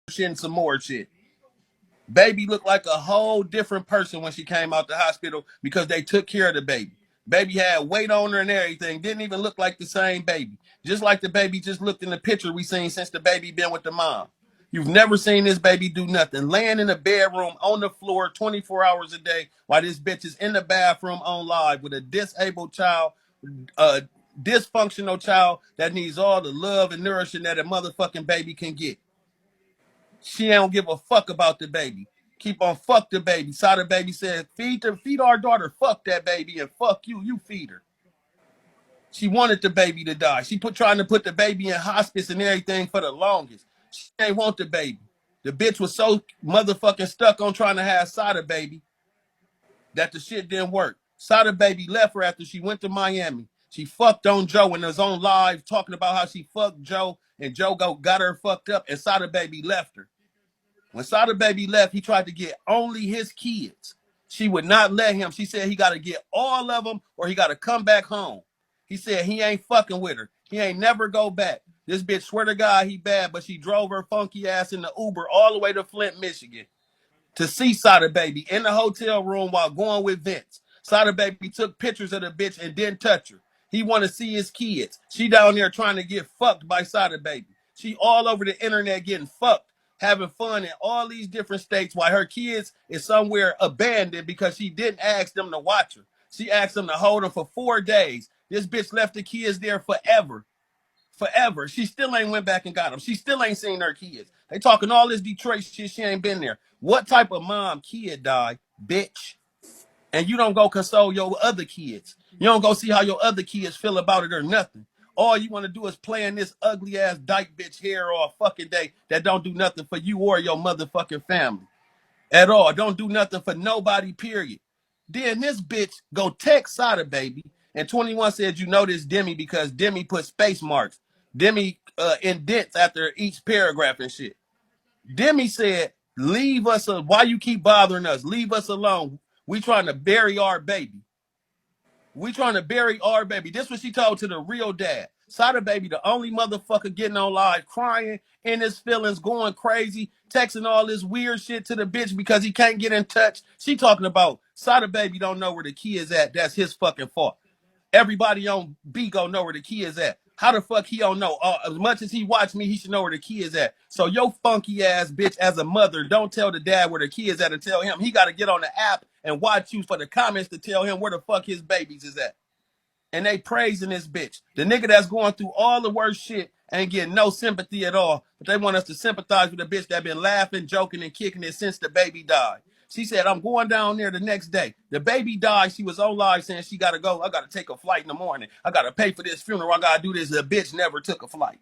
shit and some more shit. Baby looked like a whole different person when she came out the hospital because they took care of the baby. Baby had weight on her and everything. Didn't even look like the same baby. Just like the baby just looked in the picture we seen since the baby been with the mom. You've never seen this baby do nothing. Laying in a bedroom on the floor 24 hours a day while this bitch is in the bathroom on live with a disabled child, a dysfunctional child that needs all the love and nourishing that a motherfucking baby can get. She don't give a fuck about the baby. Keep on fuck the baby. Sada baby said, feed our daughter. Fuck that baby and fuck you. You feed her. She wanted the baby to die. She trying to put the baby in hospice and everything for the longest. She ain't want the baby. The bitch was so motherfucking stuck on trying to have Sada baby that the shit didn't work. Sada baby left her after she went to Miami. She fucked on Joe and was on live talking about how she fucked Joe and Joe got her fucked up and Sada baby left her. When Sada baby left, he tried to get only his kids. She would not let him. She said he got to get all of them or he got to come back home. He said he ain't fucking with her. He ain't never go back. This bitch swear to God he bad, but she drove her funky ass in the Uber all the way to Flint, Michigan to see Sada baby in the hotel room while going with Vince. Sada baby took pictures of the bitch and didn't touch her. He want to see his kids. She down there trying to get fucked by Sada baby. She all over the internet getting fucked, having fun in all these different states while her kids is somewhere abandoned because she didn't ask them to watch her. She asked them to hold them for 4 days. This bitch left the kids there forever. Forever. She still ain't went back and got them. She still ain't seen her kids. They talking all this Detroit shit. She ain't been there. What type of mom kid died, bitch? And you don't go console your other kids. You don't go see how your other kids feel about it or nothing. All you want to do is play in this ugly ass dyke bitch hair all fucking day that don't do nothing for you or your motherfucking family at all. Don't do nothing for nobody, period. Then this bitch go text Sada baby. And 21 said, you know this Demi because Demi put space marks. Demi indents after each paragraph and shit. Demi said, leave us, why you keep bothering us? Leave us alone. We trying to bury our baby. We trying to bury our baby. This what she told to the real dad. Sada baby, the only motherfucker getting on live, crying in his feelings, going crazy, texting all this weird shit to the bitch because he can't get in touch. She talking about Sada baby don't know where the key is at. That's his fucking fault. Everybody on bigo know where the key is at. How the fuck he don't know? As much as he watched me, he should know where the key is at. So your funky ass bitch as a mother, don't tell the dad where the key is at and tell him he got to get on the app and watch you for the comments to tell him where the fuck his babies is at. And they praising this bitch. The nigga that's going through all the worst shit ain't getting no sympathy at all. But they want us to sympathize with the bitch that been laughing, joking, and kicking it since the baby died. She said, I'm going down there the next day. The baby died. She was on live saying she got to go. I got to take a flight in the morning. I got to pay for this funeral. I got to do this. The bitch never took a flight.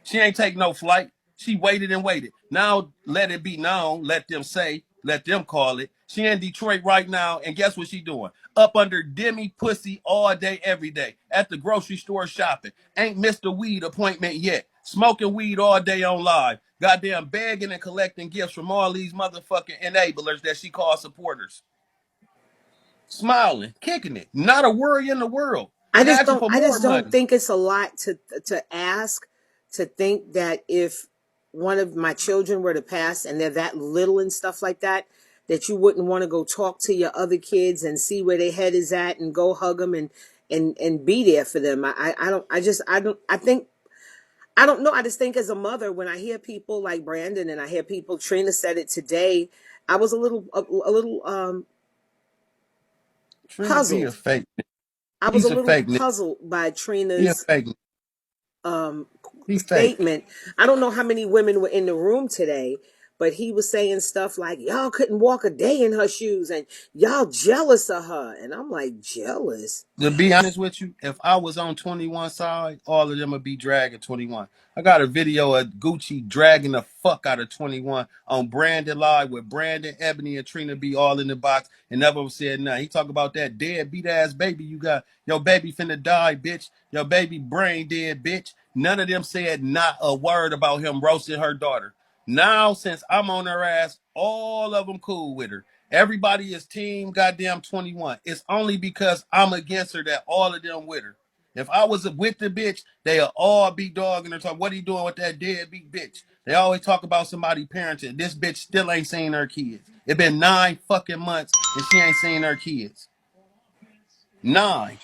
She ain't take no flight. She waited and waited. Now let it be known. Let them say. Let them call it. She in Detroit right now, and guess what she doing? Up under Demi pussy all day, every day. At the grocery store shopping. Ain't missed a weed appointment yet. Smoking weed all day on live. Goddamn begging and collecting gifts from all these motherfucking enablers that she calls supporters. Smiling, kicking it. Not a worry in the world. And asking for I more just don't money. think it's a lot to ask, to think that if one of my children were to pass and they're that little and stuff like that, that you wouldn't want to go talk to your other kids and see where their head is at and go hug them and be there for them. I think I don't know. I just think as a mother, when I hear people like Brandon and I hear people, Trina said it today, I was a little TrinaB a puzzled. fake. I was a He's a little fake nigga. puzzled by He a Trina's fake. um, He fake. statement. I don't know how many women were in the room today, but he was saying stuff like, y'all couldn't walk a day in her shoes and y'all jealous of her. And I'm like, jealous? To be honest with you, if I was on 21 side, all of them would be dragging 21. I got a video of Gucci dragging the fuck out of 21 on Brandon Live with Brandon, Ebony, and TrinaB all in the box, and none of them said nothing. He talk about that dead beat ass baby you got. Your baby finna die, bitch. Your baby brain dead, bitch. None of them said not a word about him roasting her daughter. Now, since I'm on her ass, all of them cool with her. Everybody is team goddamn 21. It's only because I'm against her that all of them with her. If I was with the bitch, they'll all be dogging her talk. What are you doing with that deadbeat bitch? They always talk about somebody parenting. This bitch still ain't seen her kids. It been 9 fucking months and she ain't seen her kids. 9.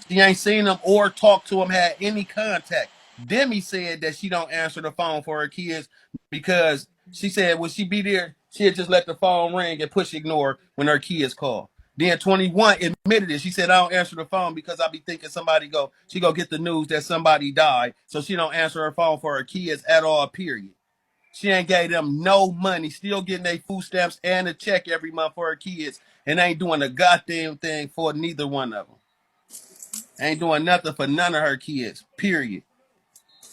She ain't seen them or talked to them, had any contact. Demi said that she don't answer the phone for her kids because she said when she be there, she'd just let the phone ring and push ignore when her kids call. Then 21 admitted it. She said, I don't answer the phone because I be thinking she go get the news that somebody died. So she don't answer her phone for her kids at all, period. She ain't gave them no money, still getting their food stamps and a check every month for her kids, and ain't doing a goddamn thing for neither one of them. Ain't doing nothing for none of her kids. Period.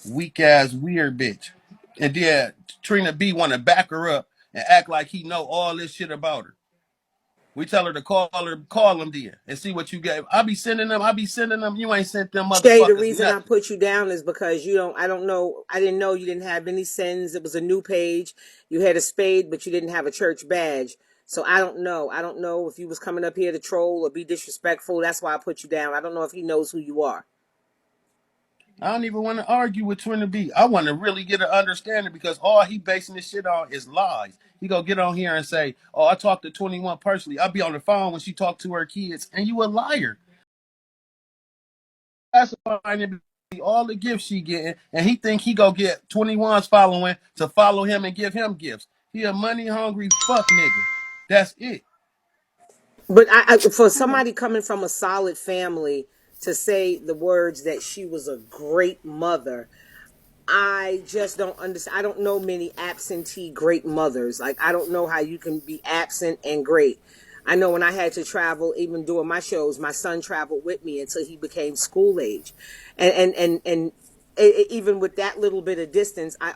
Weak ass weird bitch. And then TrinaB want to back her up and act like he know all this shit about her. We tell her to call him then and see what you gave. I be sending them. You ain't sent them Shay, the motherfuckers reason I nothing. put you down is because you don't. I don't know. I didn't know you didn't have any sins. It was a new page. You had a spade, but you didn't have a church badge. So I don't know. I don't know if you was coming up here to troll or be disrespectful. That's why I put you down. I don't know if he knows who you are. I don't even want to argue with TrinaB. I want to really get an understanding because all he basing this shit on is lies. He gonna get on here and say, "Oh, I talked to 21 personally. I'll be on the phone when she talked to her kids," and you a liar. Classifying it all the gifts she getting, and he think he go get 21's following to follow him and give him gifts. He a money hungry fuck nigga. That's it. But for somebody coming from a solid family to say the words that she was a great mother, I just don't understand. I don't know many absentee great mothers. Like, I don't know how you can be absent and great. I know when I had to travel, even doing my shows, my son traveled with me until he became school age. And even with that little bit of distance, I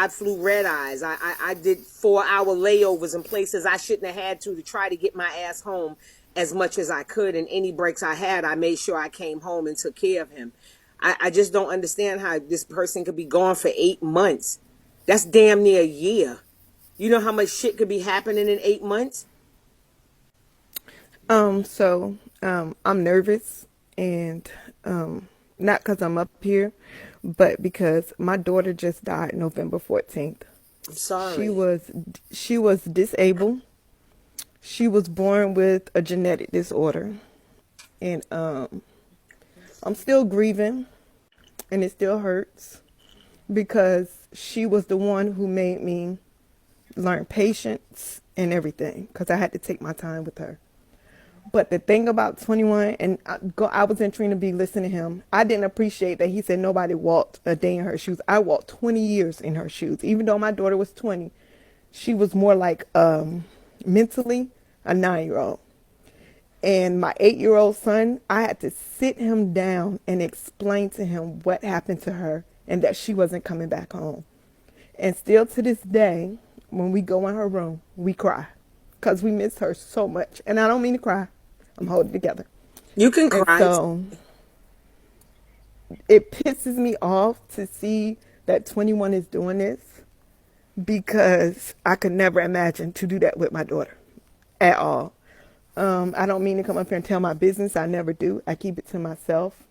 flew red eyes. I did 4 hour layovers in places I shouldn't have had to try to get my ass home as much as I could. And any breaks I had, I made sure I came home and took care of him. I just don't understand how this person could be gone for 8 months. That's damn near a year. You know how much shit could be happening in 8 months? I'm nervous and not because I'm up here, but because my daughter just died November 14th. I'm She sorry. was she was disabled. She was born with a genetic disorder, and I'm still grieving, and it still hurts because she was the one who made me learn patience and everything because I had to take my time with her. But the thing about 21, and I was in TrinaB listening to him. I didn't appreciate that he said nobody walked a day in her shoes. I walked 20 years in her shoes. Even though my daughter was 20, she was more like mentally a 9-year old. And my 8-year old son, I had to sit him down and explain to him what happened to her and that she wasn't coming back home. And still to this day, when we go in her room, we cry because we miss her so much. And I don't mean to cry. I'm holding it together. You can And cry. so it pisses me off to see that 21 is doing this because I could never imagine to do that with my daughter at all. I don't mean to come up here and tell my business. I never do. I keep it to myself.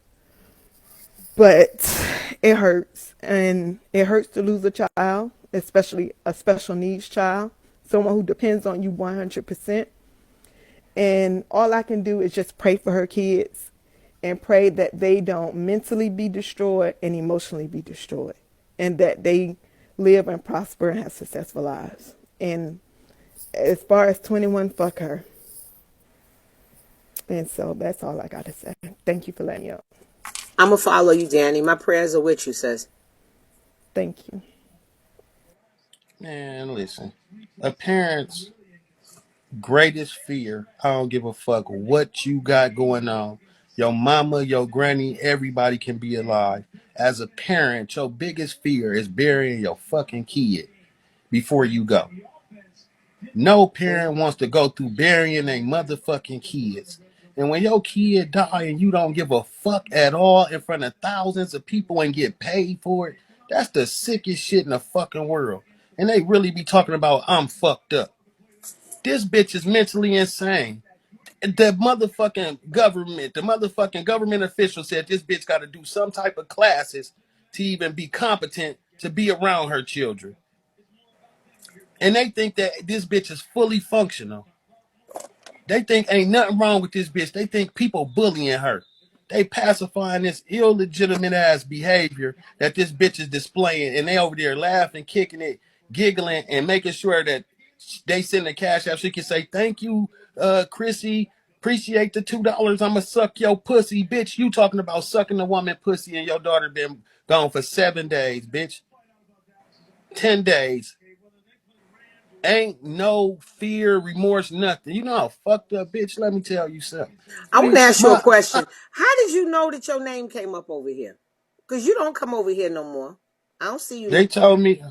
But it hurts. And it hurts to lose a child, especially a special needs child, someone who depends on you 100%. And all I can do is just pray for her kids and pray that they don't mentally be destroyed and emotionally be destroyed, and that they live and prosper and have successful lives. And as far as 21, fuck her. And so that's all I got to say. Thank you for letting me up. I'm going to follow you, Danny. My prayers are with you, sis. Thank you. Man, listen. A parent's greatest fear, I don't give a fuck what you got going on. Your mama, your granny, everybody can be alive. As a parent, your biggest fear is burying your fucking kid before you go. No parent wants to go through burying their motherfucking kids. And when your kid die and you don't give a fuck at all in front of thousands of people and get paid for it, that's the sickest shit in the fucking world. And they really be talking about I'm fucked up. This bitch is mentally insane. the motherfucking government official said this bitch got to do some type of classes to even be competent to be around her children. And they think that this bitch is fully functional. They think ain't nothing wrong with this bitch. They think people bullying her. They pacifying this illegitimate ass behavior that this bitch is displaying, and they over there laughing, kicking it, giggling, and making sure that they send the cash out. She can say, "Thank you, Chrissy. Appreciate the $2. I'ma suck your pussy, bitch. You talking about sucking the woman pussy, and your daughter been gone for 7 days, bitch. 10 days. Ain't no fear, remorse, nothing. You know how fucked up, bitch. Let me tell you something. I want to ask you a My question. How did you know that your name came up over here? Because you don't come over here no more. I don't see you no they more. told me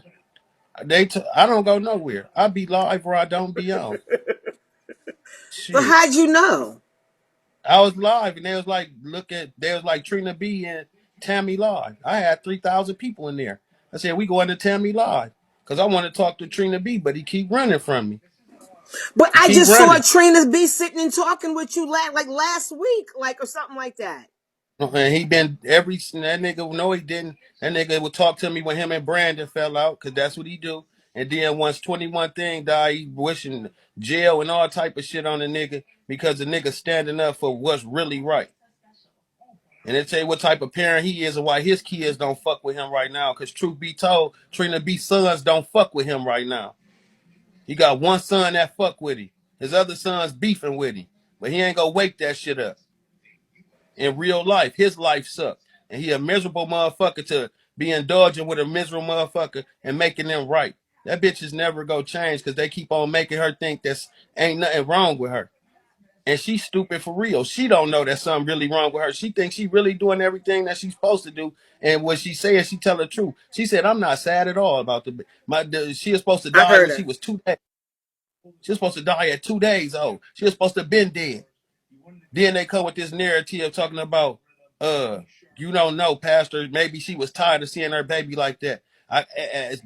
I don't go nowhere. I be live or I don't be on. But Shit. how'd you know? I was live and they was like, they was like TrinaB and Tammy live. I had 3,000 people in there. I said, we going to Tammy live. Because I want to talk to TrinaB, but he keep running from me. But He I keep just saw running. TrinaB sitting and talking with you like last week, like or something like that. And he been that nigga, no, he didn't. That nigga would talk to me when him and Brandon fell out, cause that's what he do. And then once 21 thing died, he wishing jail and all type of shit on the nigga because the nigga standing up for what's really right. And they tell you what type of parent he is and why his kids don't fuck with him right now. Cause truth be told, TrinaB sons don't fuck with him right now. He got one son that fuck with him. His other son's beefing with him. But he ain't gonna wake that shit up. In real life, his life sucked. And he a miserable motherfucker to be indulging with a miserable motherfucker and making them right. That bitch is never gonna change because they keep on making her think that ain't nothing wrong with her. And she's stupid for real. She don't know that something really wrong with her. She thinks she really doing everything that she's supposed to do. And what she says, she tell the truth. She said, "I'm not sad at all about she was supposed to I die heard when she her. was 2 days. She was supposed to die at 2 days old. She was supposed to have been dead." Then they come with this narrative talking about, uh, you don't know, Pastor. Maybe she was tired of seeing her baby like that.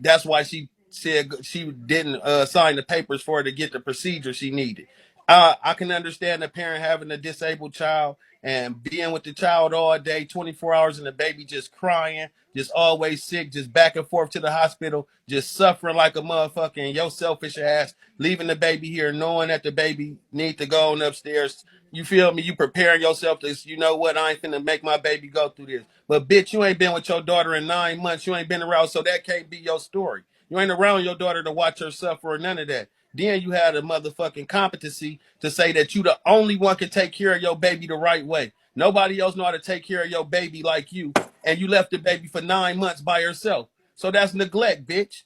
That's why she said she didn't sign the papers for her to get the procedure she needed. I can understand the parent having a disabled child and being with the child all day, 24 hours, and the baby just crying, just always sick, just back and forth to the hospital, just suffering like a motherfucker, and your selfish ass leaving the baby here, knowing that the baby need to go on upstairs. You feel me? You preparing yourself to, you know what? I ain't finna make my baby go through this. But bitch, you ain't been with your daughter in 9 months. You ain't been around, so that can't be your story. You ain't around your daughter to watch her suffer or none of that. Then you had a motherfucking competency to say that you the only one can take care of your baby the right way. Nobody else know how to take care of your baby like you, and you left the baby for 9 months by herself. So that's neglect, bitch.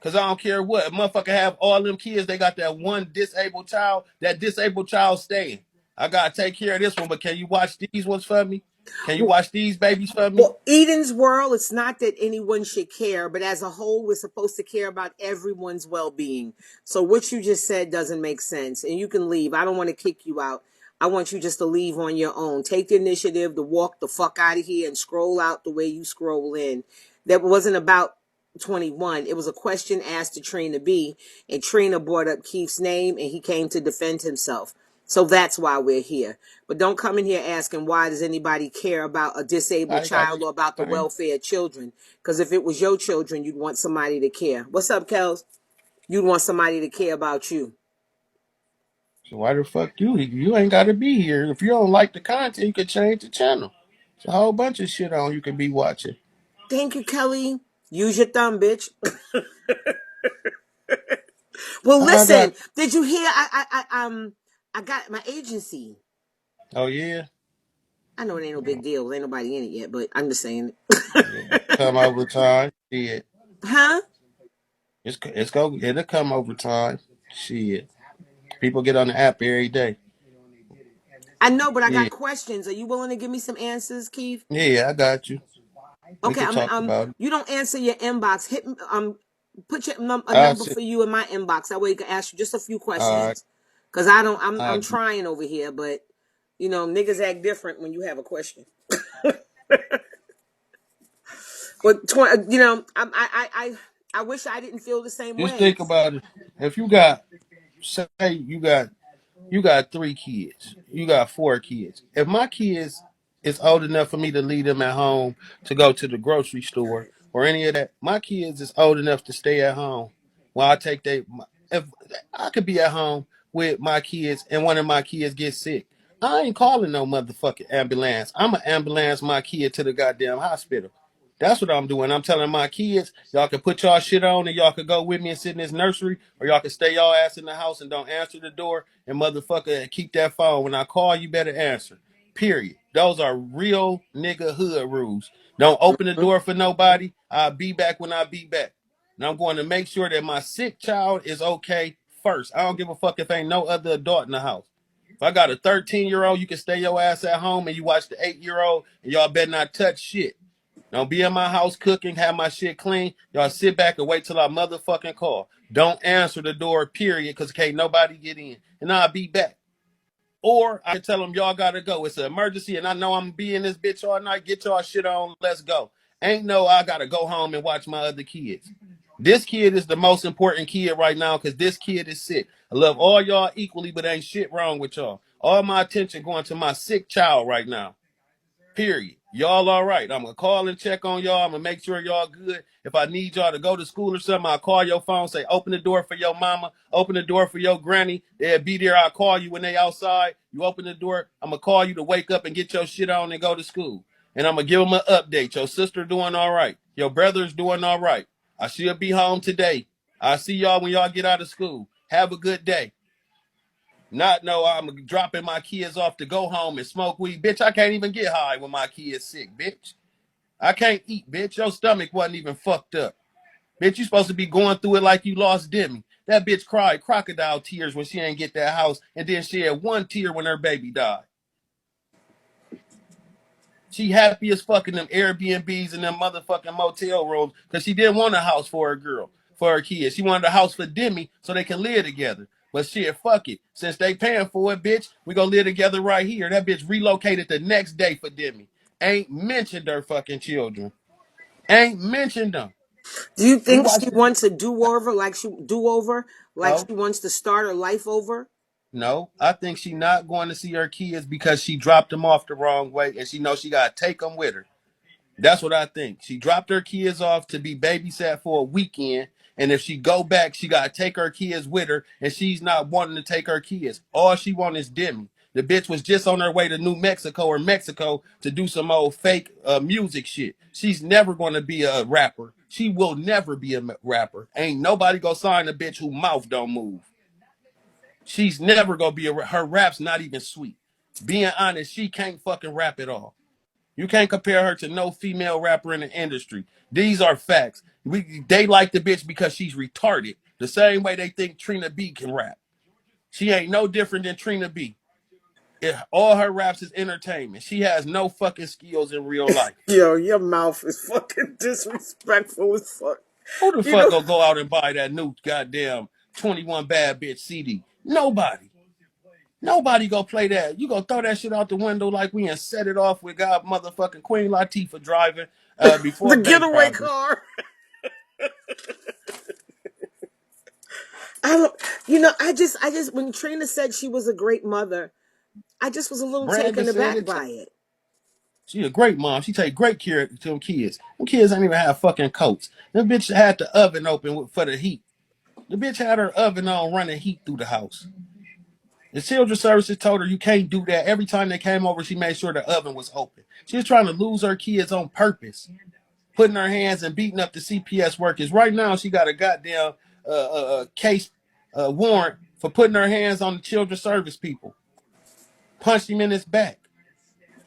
Cause I don't care what. A motherfucker have all them kids, they got that one disabled child, that disabled child staying. I gotta take care of this one, but can you watch these ones for me? Can you watch these babies for me? Well, Eden's world, it's not that anyone should care, but as a whole, we're supposed to care about everyone's well being. So, what you just said doesn't make sense, and you can leave. I don't want to kick you out. I want you just to leave on your own. Take the initiative to walk the fuck out of here and scroll out the way you scroll in. That wasn't about 21. It was a question asked to TrinaB, and Trina brought up Keith's name, and he came to defend himself. So that's why we're here. But don't come in here asking why does anybody care about a disabled I got child or about the time. welfare of children? Because if it was your children, you'd want somebody to care. What's up, Kels? You'd want somebody to care about you. So why the fuck you ain't gotta be here. If you don't like the content, you can change the channel. There's a whole bunch of shit on you can be watching. Thank you, Kelly. Use your thumb, bitch. Well, I listen. got Did you hear? I got my agency. oh yeah. I know it ain't no big deal. Ain't nobody in it yet, but I'm just saying. Yeah. Come over time. Shit. Huh? It'll come over time. Shit. People get on the app every day. I know, but I Yeah. got questions. Are you willing to give me some answers, Keith? Yeah, I got you. We Okay, could talk about it. you don't answer your inbox. Hit put a I number said, for you in my inbox. That way you can ask you just a few all right. questions. Cause I don't, I I'm trying over here, but you know, niggas act different when you have a question. But you know, I wish I didn't feel the same just way. think about it. If you got, say, you got You got 3 kids. You got 4 kids. If my kids is old enough for me to leave them at home to go to the grocery store or any of that, my kids is old enough to stay at home. While I take they, if I could be at home with my kids and one of my kids gets sick, I ain't calling no motherfucking ambulance. I'm gonna ambulance my kid to the goddamn hospital. That's what I'm doing. I'm telling my kids, y'all can put y'all shit on and y'all can go with me and sit in this nursery, or y'all can stay y'all ass in the house and don't answer the door and motherfucker keep that phone. When I call, you better answer. Period. Those are real nigga hood rules. Don't open the door for nobody. I'll be back when I be back. And I'm going to make sure that my sick child is okay first. I don't give a fuck if ain't no other adult in the house. If I got a 13-year-old, you can stay your ass at home and you watch the 8-year-old and y'all better not touch shit. Don't be in my house cooking, have my shit clean. Y'all sit back and wait till I motherfucking call. Don't answer the door, period, because can't nobody get in. And I'll be back. Or I can tell them y'all gotta go. It's an emergency and I know I'm gonna be in this bitch all night. Get y'all shit on. Let's go. Ain't no I gotta go home and watch my other kids. This kid is the most important kid right now because this kid is sick. I love all y'all equally, but ain't shit wrong with y'all. All my attention going to my sick child right now. Period. Y'all all right. I'm gonna call and check on y'all. I'm gonna make sure y'all good. If I need y'all to go to school or something, I'll call your phone, say, open the door for your mama, open the door for your granny. They'll be there. I'll call you when they outside. You open the door, I'm gonna call you to wake up and get your shit on and go to school. And I'm gonna give them an update. Your sister doing all right. Your brother's doing all right. I should be home today. I'll see y'all when y'all get out of school. Have a good day. Not know I'm dropping my kids off to go home and smoke weed. Bitch, I can't even get high when my kid's sick, bitch. I can't eat, bitch. Your stomach wasn't even fucked up. Bitch, you supposed to be going through it like you lost Demi. That bitch cried crocodile tears when she ain't get that house, and then she had 1 tear when her baby died. She happy as fucking them Airbnbs and them motherfucking motel rooms because she didn't want a house for her girl, for her kids. She wanted a house for Demi so they can live together. But shit, fuck it. Since they paying for it, bitch, we gonna live together right here. That bitch relocated the next day for Demi. Ain't mentioned her fucking children. Ain't mentioned them. Do you We think she watched it. wants a do over, like No, she wants to start her life over? no. I think she not going to see her kids because she dropped them off the wrong way and she knows she gotta take them with her. That's what I think. She dropped her kids off to be babysat for a weekend, and if she go back, she gotta take her kids with her, and she's not wanting to take her kids. All she want is Demi. The bitch was just on her way to New Mexico or Mexico to do some old fake music shit. She's never gonna be a rapper. She will never be a rapper. Ain't nobody gonna sign a bitch who mouth don't move. She's never gonna be her rap's not even sweet. Being honest, she can't fucking rap at all. You can't compare her to no female rapper in the industry. These are facts. They like the bitch because she's retarded. The same way they think TrinaB can rap. She ain't no different than TrinaB. All her raps is entertainment. She has no fucking skills in real life. Yo, your mouth is fucking disrespectful as fuck. Who the You fuck know, gonna go out and buy that new goddamn 21 Bad Bitch CD? Nobody. Nobody gonna play that. You gonna throw that shit out the window like we and set it off with God motherfucking Queen Latifah driving before the bank getaway robbery. car. I don't. You know, I just when Trina said she was a great mother, I just was a little Brandon taken said aback it by too. it. She a great mom. She take great care of them kids. Them kids ain't even have fucking coats. Them bitch had the oven open for the heat. The bitch had her oven on running heat through the house. The children's services told her you can't do that. Every time they came over, she made sure the oven was open. She was trying to lose her kids on purpose, putting her hands and beating up the CPS workers. Right now, she got a goddamn case warrant for putting her hands on the children's service people. Punched him in his back.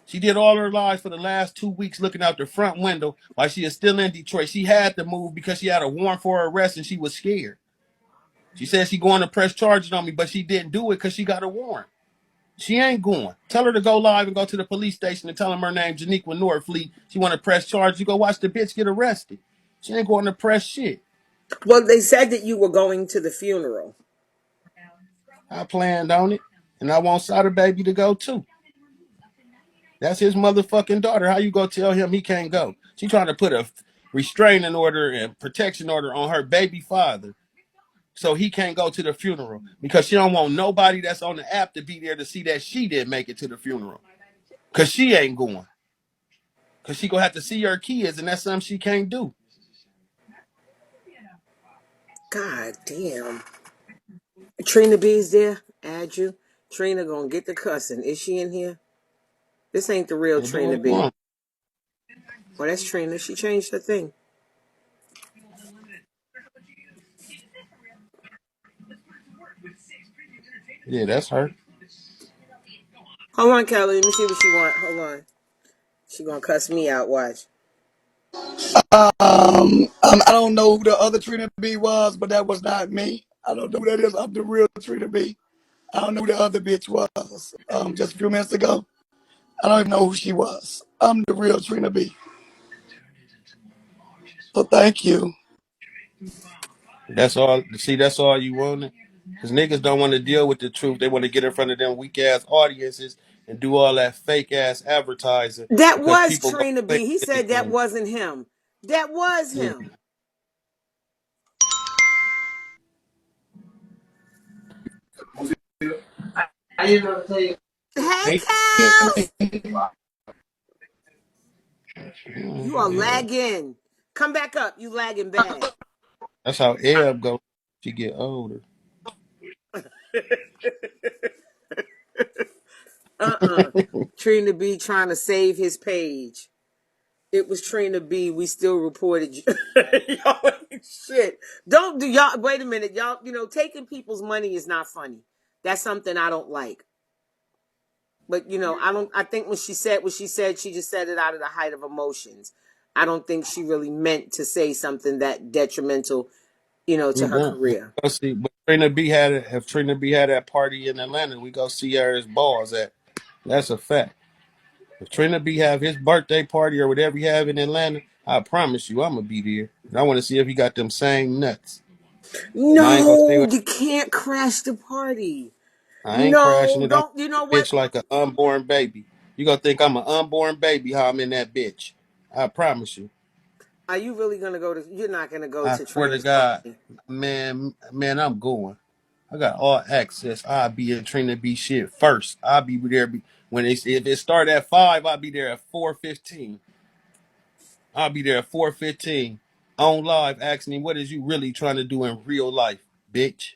She did all her lives for the last 2 weeks looking out the front window while she is still in Detroit. She had to move because she had a warrant for her arrest and she was scared. She said she going to press charges on me, but she didn't do it because she got a warrant. She ain't going. Tell her to go live and go to the police station and tell them her name Janiqua Norfleet. She want to press charges. You go watch the bitch get arrested. She ain't going to press shit. Well, they said that you were going to the funeral. I planned on it, and I want Sada Baby to go too. That's his motherfucking daughter. How you go tell him he can't go? She trying to put a restraining order and protection order on her baby father. so he can't go to the funeral because she don't want nobody that's on the app to be there to see that she didn't make it to the funeral because she ain't going because she gonna have to see her kids and that's something she can't do. God damn. Trina B's there. Add you. Trina gonna get the cussing. Is she in here? This ain't the real And do Trina what you B. want. Well, that's Trina. She changed her thing. Yeah, that's her. Hold on, Kelly. Let me see what she want. Hold on. She gonna cuss me out. Watch. I don't know who the other TrinaB was, but that was not me. I don't know who that is. I'm the real TrinaB. I don't know who the other bitch was. Just a few minutes ago, I don't even know who she was. I'm the real TrinaB. So thank you. That's all. See, that's all you wanted. Because niggas don't want to deal with the truth. They want to get in front of them weak ass audiences and do all that fake ass advertising That because was people go Trina click B. He said that anything. wasn't him. That was Yeah, him. Hey, Kels. You are yeah. lagging. Come back up. You lagging bad. That's how Eb go. She get older. Trina B trying to save his page. It was Trina B. We still reported you. Y'all ain't shit. Don't do y'all. Wait a minute, y'all. You know, taking people's money is not funny. That's something I don't like. But you know, I don't. I think when she said what she said, she just said it out of the height of emotions. I don't think she really meant to say something that detrimental, you know, We to her won't. career. Go see. But Trina B had it. If Trina B had that party in Atlanta, we go see her as balls at. That's a fact. If Trina B have his birthday party or whatever he have in Atlanta, I promise you, I'm gonna be there. And I want to see if he got them same nuts. And I ain't gonna stay No, with. you can't crash the party. I ain't crashing No, it. I'm don't. You know a what? bitch like an unborn baby. You gonna think I'm an unborn baby? How I'm in that bitch? I promise you. Are you really gonna go to? You're not gonna go I to swear to Trina's God, party. man, I'm going. I got all access. I'll be in Trina B shit first. I'll be there when if it start at 5, I'll be there at 4:15. I'll be there at 4:15 on live asking him what is you really trying to do in real life, bitch.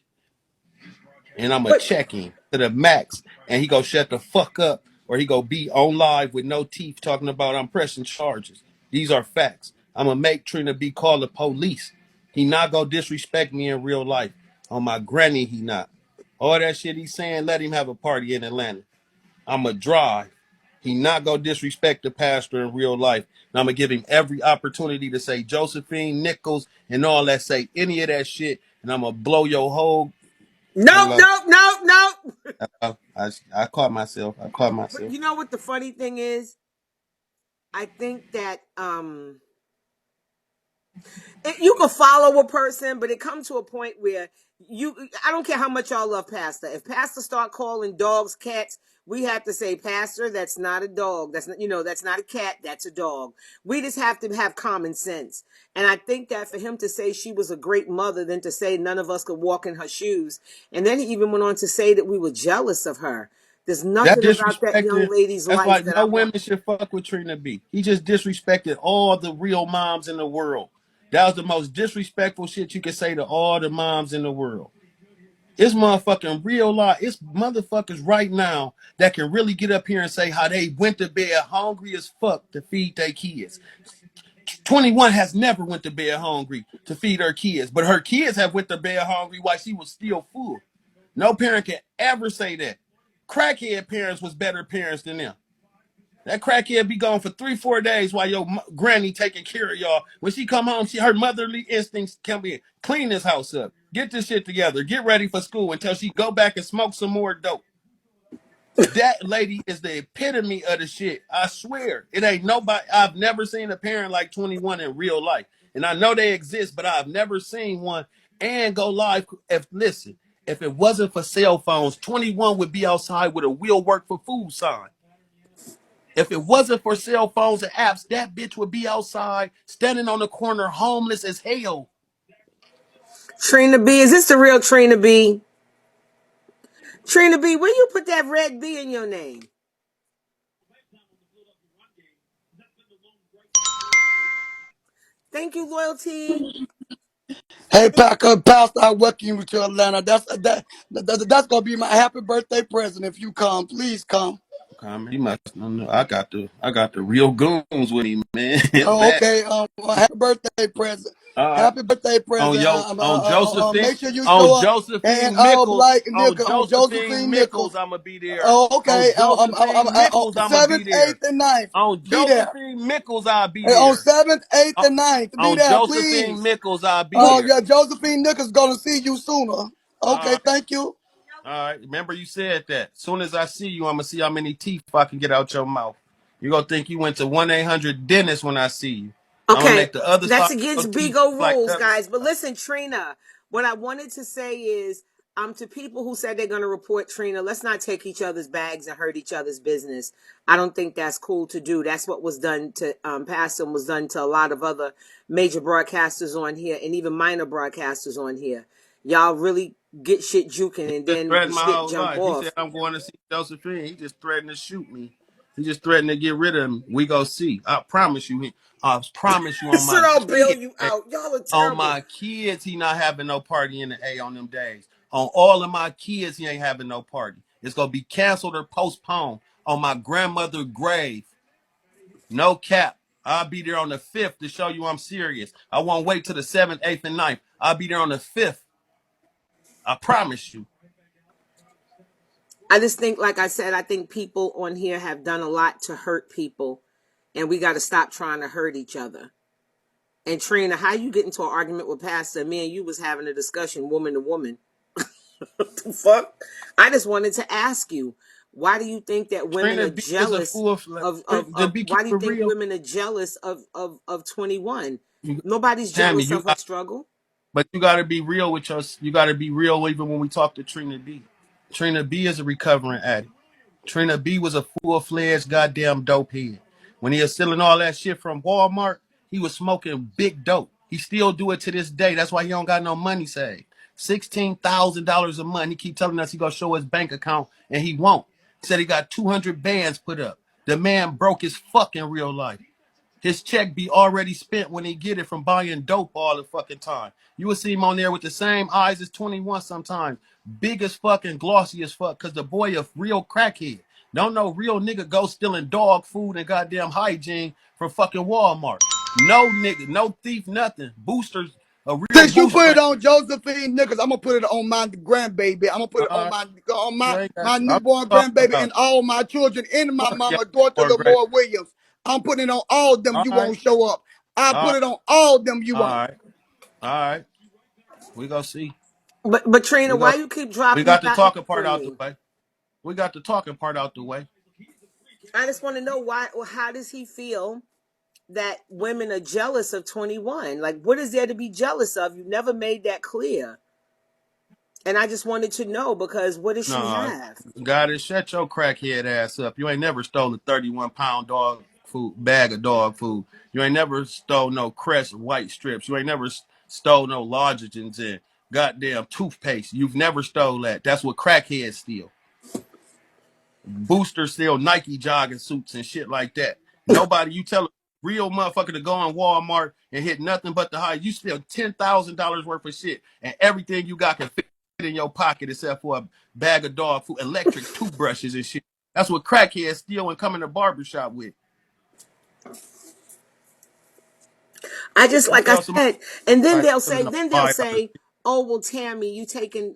And I'm a But check him to the max, and he go shut the fuck up, or he go be on live with no teeth talking about I'm pressing charges. These are facts. I'm gonna make Trina B call the police. He not gonna disrespect me in real life. On my granny, he not. All that shit he's saying, let him have a party in Atlanta. I'm a drive. He not gonna disrespect the pastor in real life. And I'm gonna give him every opportunity to say Josephine Nichols and all that. Say any of that shit, and I'm gonna blow your whole. no, Hello. no, no, no. I caught myself. I caught But myself. you know what the funny thing is? I think that you can follow a person, but it comes to a point where you I don't care how much y'all love Pastor. If Pastor start calling dogs cats, we have to say, Pastor, that's not a dog. That's not, you know, that's not a cat, that's a dog. We just have to have common sense. And I think that for him to say she was a great mother, then to say none of us could walk in her shoes. And then he even went on to say that we were jealous of her. There's That nothing about that young disrespecting. lady's That's life why that no I want. women should fuck with Trina B. He just disrespected all the real moms in the world. That was the most disrespectful shit you could say to all the moms in the world. It's motherfucking real life. It's motherfuckers right now that can really get up here and say how they went to bed hungry as fuck to feed their kids. 21 has never went to bed hungry to feed her kids, but her kids have went to bed hungry while she was still full. No parent can ever say that. Crackhead parents was better parents than them. That crackhead be gone for 3-4 days while your granny taking care of y'all. When she come home, her motherly instincts come in. Clean this house up. Get this shit together. Get ready for school until she go back and smoke some more dope. That lady is the epitome of the shit. I swear. It ain't nobody. I've never seen a parent like 21 in real life. And I know they exist, but I've never seen one and go live. If it wasn't for cell phones, 21 would be outside with a will work for food sign. If it wasn't for cell phones and apps, that bitch would be outside standing on the corner homeless as hell. TrinaB, is this the real TrinaB? TrinaB, where you put that red B in your name? Thank you, Loyalty. Hey, Packer, Pastor, I welcome you to Atlanta. That's gonna be my happy birthday present if you come. Please come. He must know. I got the real goons with him, man. It's Oh, bad. okay. Happy birthday present. Uh, Happy birthday on present. yo on Josephine Make sure you on show up and Josephine all Mickles black on nigga on Josephine Josephine Mickles, Nichols. I'ma be there. Oh, On okay. Josephine Mickles, I'ma be 7th, there. 8th, and 9th. On Be there. Josephine Mickles, I'll be On there. 7th, 8th, On, and 9th. Be on there, Josephine please. Mickles, I'll be Oh, there. yeah, Josephine Nichols gonna see you sooner. All Okay, right. thank you. All right. Remember you said that. As soon as I see you, I'm gonna see how many teeth I can get out your mouth. You're gonna think you went to 1-800 dentist when I see you. I'm gonna Okay, make the other that's side of against your teeth bigo like the rules, other guys. But side. listen, Trina, what I wanted to say is, to people who said they're going to report Trina, let's not take each other's bags and hurt each other's business. I don't think that's cool to do. That's what was done to Pastor and was done to a lot of other major broadcasters on here and even minor broadcasters on here. Y'all really get shit juking He and just then the threatened my shit whole jump life. He said off. I'm going to see Josephine. He just threatened to shoot me. He just threatened to get rid of me. We go see. I promise you. I promise you on Soon my I'll bail kids. you out. Y'all are On terrible. my kids, he not having no party in the A on them days. On all of my kids, he ain't having no party. It's gonna be canceled or postponed. On my grandmother's grave, no cap. I'll be there on the 5th to show you I'm serious. I won't wait till the 7th, 8th, and 9th. I'll be there on the 5th. I promise you. I just think, like I said, I think people on here have done a lot to hurt people, and we got to stop trying to hurt each other. And Trina, how you get into an argument with Pastor? Me and you was having a discussion, woman to woman. What the fuck? I just wanted to ask you, why do you think that women are TrinaB is a jealous fool. To of be keep why do you it think real, women are jealous of 21? Nobody's Tammy, jealous of her struggle. but you got to be real with us. You got to be real even when we talk to TrinaB. TrinaB is a recovering addict. TrinaB was a full-fledged goddamn dope head. When he was selling all that shit from Walmart, he was smoking big dope. He still do it to this day. That's why he don't got no money saved. $16,000 a month. He keep telling us he gonna show his bank account and he won't. He said he got 200 bands put up. The man broke his fuck in real life. His check be already spent when he get it from buying dope all the fucking time. You will see him on there with the same eyes as 21 sometimes. Big as fuck and glossy as fuck, cause the boy a real crackhead. Don't know real nigga go stealing dog food and goddamn hygiene from fucking Walmart. No nigga, no thief, nothing. Boosters, a real Since you put booster. it on Josephine Nichols, I'm gonna put it on my grandbaby. I'm gonna put it on Uh, you my ain't got, my I'm newborn talking grandbaby about and all my children and my fuck yeah, mama daughter or great. Lamore Williams. I'm putting it on all them All you right, won't show up. I all put right, it on all them you all won't. right, all right. We go see. But Trina, We go. why you keep We dropping got the that talking part for out the me? way. We got the talking part out the way. I just want to know why. Or how does he feel that women are jealous of 21? Like, what is there to be jealous of? You never made that clear. And I just wanted to know because what does she No, have? God, shut your crackhead ass up. You ain't never stole a 31-pound dog food bag of dog food. You ain't never stole no Crest white strips. You ain't never stole no Lodgings and goddamn toothpaste. You've never stole that. That's what crackheads steal. Boosters steal Nike jogging suits and shit like that. Nobody, you tell a real motherfucker to go in Walmart and hit nothing but the high. You steal $10,000 worth of shit, and everything you got can fit in your pocket except for a bag of dog food, electric toothbrushes and shit. That's what crackheads steal and come in the barbershop with. I just, You like I tell somebody said, and then like they'll stealing say, no $5. oh well, Tammy, you taking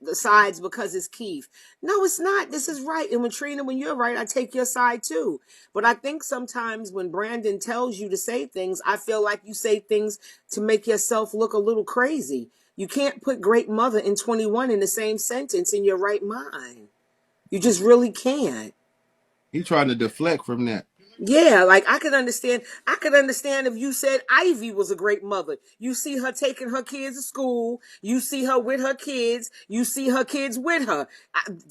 the sides because it's Keith. No, it's not. This is right. And when Trina, when you're right, I take your side too. But I think sometimes when Brandon tells you to say things, I feel like you say things to make yourself look a little crazy. You can't put great mother and 21 in the same sentence in your right mind. You just really can't. He trying to deflect from that. Yeah, like I could understand. I could understand if you said Ivy was a great mother. You see her taking her kids to school. You see her with her kids. You see her kids with her.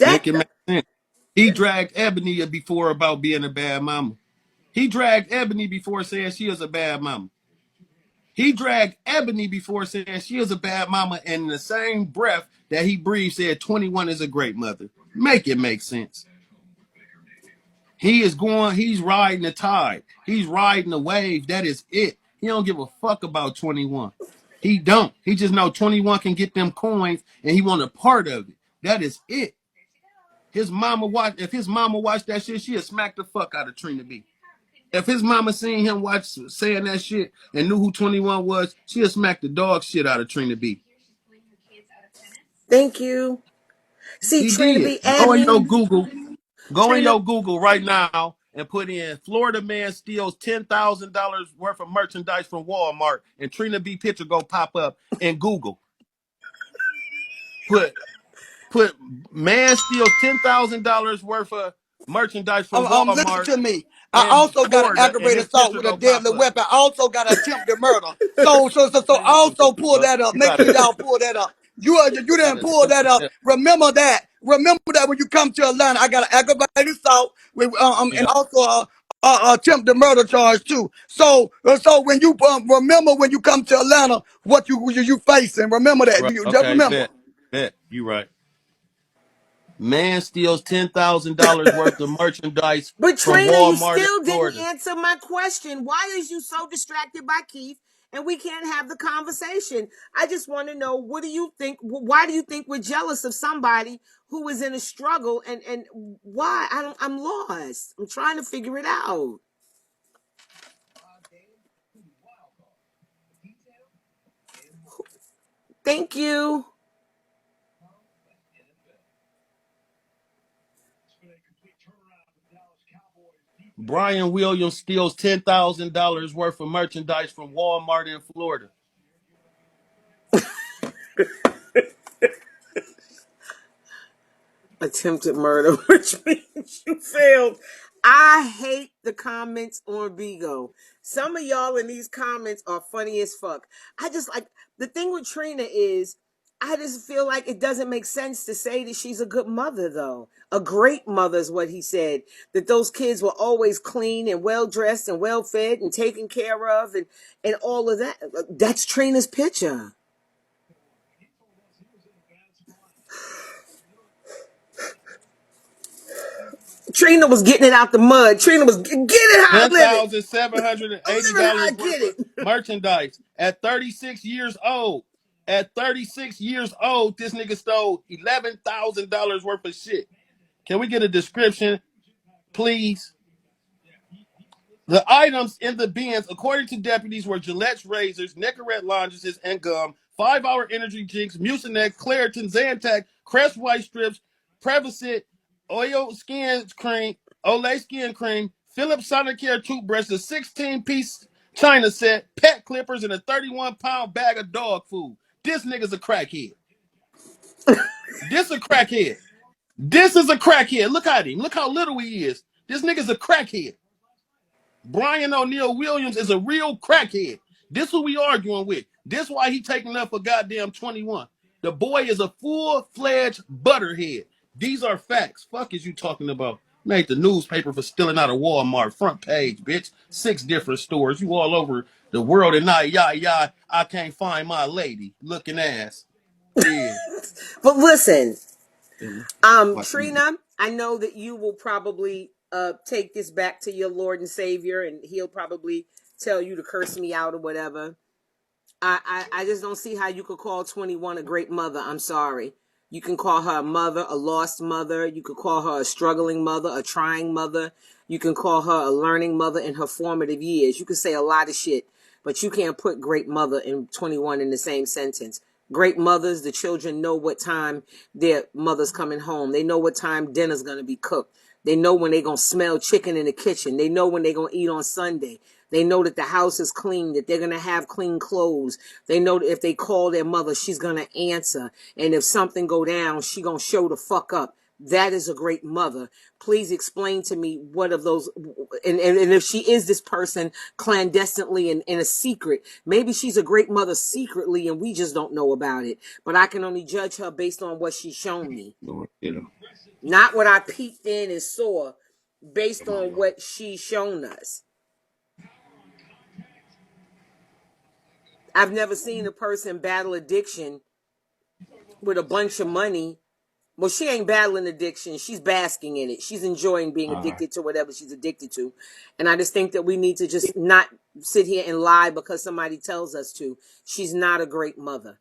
Make That it make sense. He dragged Ebony before about being a bad mama. He dragged Ebony before saying she was a bad mama. He dragged Ebony before saying she is a bad mama, and in the same breath that he breathed said 21 is a great mother. Make it make sense. He's riding the tide. He's riding the wave. That is it. He don't give a fuck about 21. He don't. He just know 21 can get them coins and he want a part of it. That is it. If his mama watched that shit, she'd smack the fuck out of TrinaB. If his mama seen him saying that shit and knew who 21 was, she'd smack the dog shit out of TrinaB. Thank you. See, He Trina did. B. admin. Go in Trina. your Google right now and put in Florida man steals $10,000 worth of merchandise from Walmart, and TrinaB picture go pop up in Google. Put man steals $10,000 worth of merchandise from Listen Walmart to me. I in also got an Florida, and aggravated his assault picture with a go pop deadly up. weapon. I also got attempted murder. So Man, you just also a pull fuck. that up. You Make got sure it. y'all pull that up. You Got didn't pull that attempted up. death. Remember that. Remember that when you come to Atlanta, I got an aggravated assault with and Yeah, also attempted murder charge too. So when you remember when you come to Atlanta, what you facing. Remember that. right. You just Okay, remember. bet. You right. Man steals $10,000 worth of merchandise But from Trina, you Walmart in still didn't Florida. answer my question. Why is you so distracted by Keith and we can't have the conversation? I just want to know, what do you think? Why do you think we're jealous of somebody who is in a struggle, and why? I'm lost. I'm trying to figure it out. Thank you. Brian Williams steals $10,000 worth of merchandise from Walmart in Florida. Attempted murder, which means you failed. I hate the comments on Bigo. Some of y'all in these comments are funny as fuck. I just like, the thing with Trina is, I just feel like it doesn't make sense to say that she's a good mother, though. A great mother is what he said. That those kids were always clean and well dressed and well fed and taken care of, and all of that. That's Trina's picture. Trina was getting it out the mud. Trina was get it how I live it. I'm living how I $10,780 worth get of it. merchandise at 36 years old. At 36 years old, this nigga stole $11,000 worth of shit. Can we get a description, please? The items in the bins, according to deputies, were Gillette's razors, Nicorette lozenges and gum, 5-hour energy drinks, Mucinex, Claritin, Zantac, Crest white strips, Prevacid, oil skin cream, Olay skin cream, Philips Sonicare toothbrush, a 16-piece China set, pet clippers, and a 31-pound bag of dog food. This nigga's a crackhead. This a crackhead. This is a crackhead. Look at him. Look how little he is. This nigga's a crackhead. Brian O'Neill Williams is a real crackhead. This who we arguing with. This why he taking up for goddamn 21. The boy is a full-fledged butterhead. These are facts. Fuck is you talking about? Made the newspaper for stealing out of Walmart. Front page, bitch. 6 different stores. You all over the world and I can't find my lady. Looking ass. Yeah. But listen, What? Trina, I know that you will probably take this back to your Lord and Savior, and he'll probably tell you to curse me out or whatever. I just don't see how you could call 21 a great mother. I'm sorry. You can call her a mother, a lost mother. You could call her a struggling mother, a trying mother. You can call her a learning mother in her formative years. You can say a lot of shit, but you can't put great mother and 21 in the same sentence. Great mothers, the children know what time their mother's coming home. They know what time dinner's going to be cooked. They know when they're going to smell chicken in the kitchen. They know when they're going to eat on Sunday. They know that the house is clean, that they're going to have clean clothes. They know that if they call their mother, she's going to answer. And if something go down, she going to show the fuck up. That is a great mother. Please explain to me what of those, and if she is this person clandestinely in a secret, maybe she's a great mother secretly and we just don't know about it. But I can only judge her based on what she's shown me, You know, not what I peeked in and saw, based come on, on y'all. what she's shown us. I've never seen a person battle addiction with a bunch of money. Well, she ain't battling addiction. She's basking in it. She's enjoying being addicted to whatever she's addicted to. And I just think that we need to just not sit here and lie because somebody tells us to. She's not a great mother.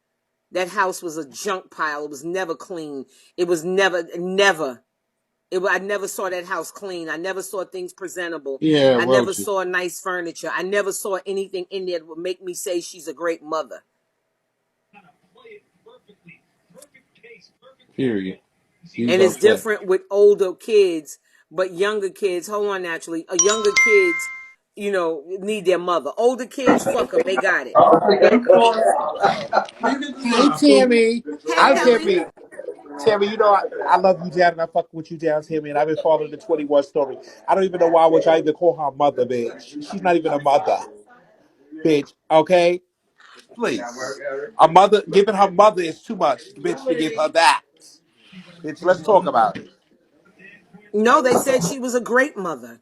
That house was a junk pile. It was never clean. It was never. I never saw that house clean. I never saw things presentable. Yeah, I never wrote you. saw nice furniture. I never saw anything in there that would make me say she's a great mother. Period. She was And it's okay. different with older kids, but younger kids, hold on, naturally, younger kids, need their mother. Older kids, fuck them, they got it. Hey, Tammy. Hey, I'm Kelly. Tammy. Tammy, you know I love you down and I fuck with you down, Tammy, and I've been following the 21 story. I don't even know why would y'all even call her mother, bitch. She's not even a mother, bitch. Okay, please. A mother giving her mother is too much, bitch. To give her that, bitch. Let's talk about it. No, they said she was a great mother.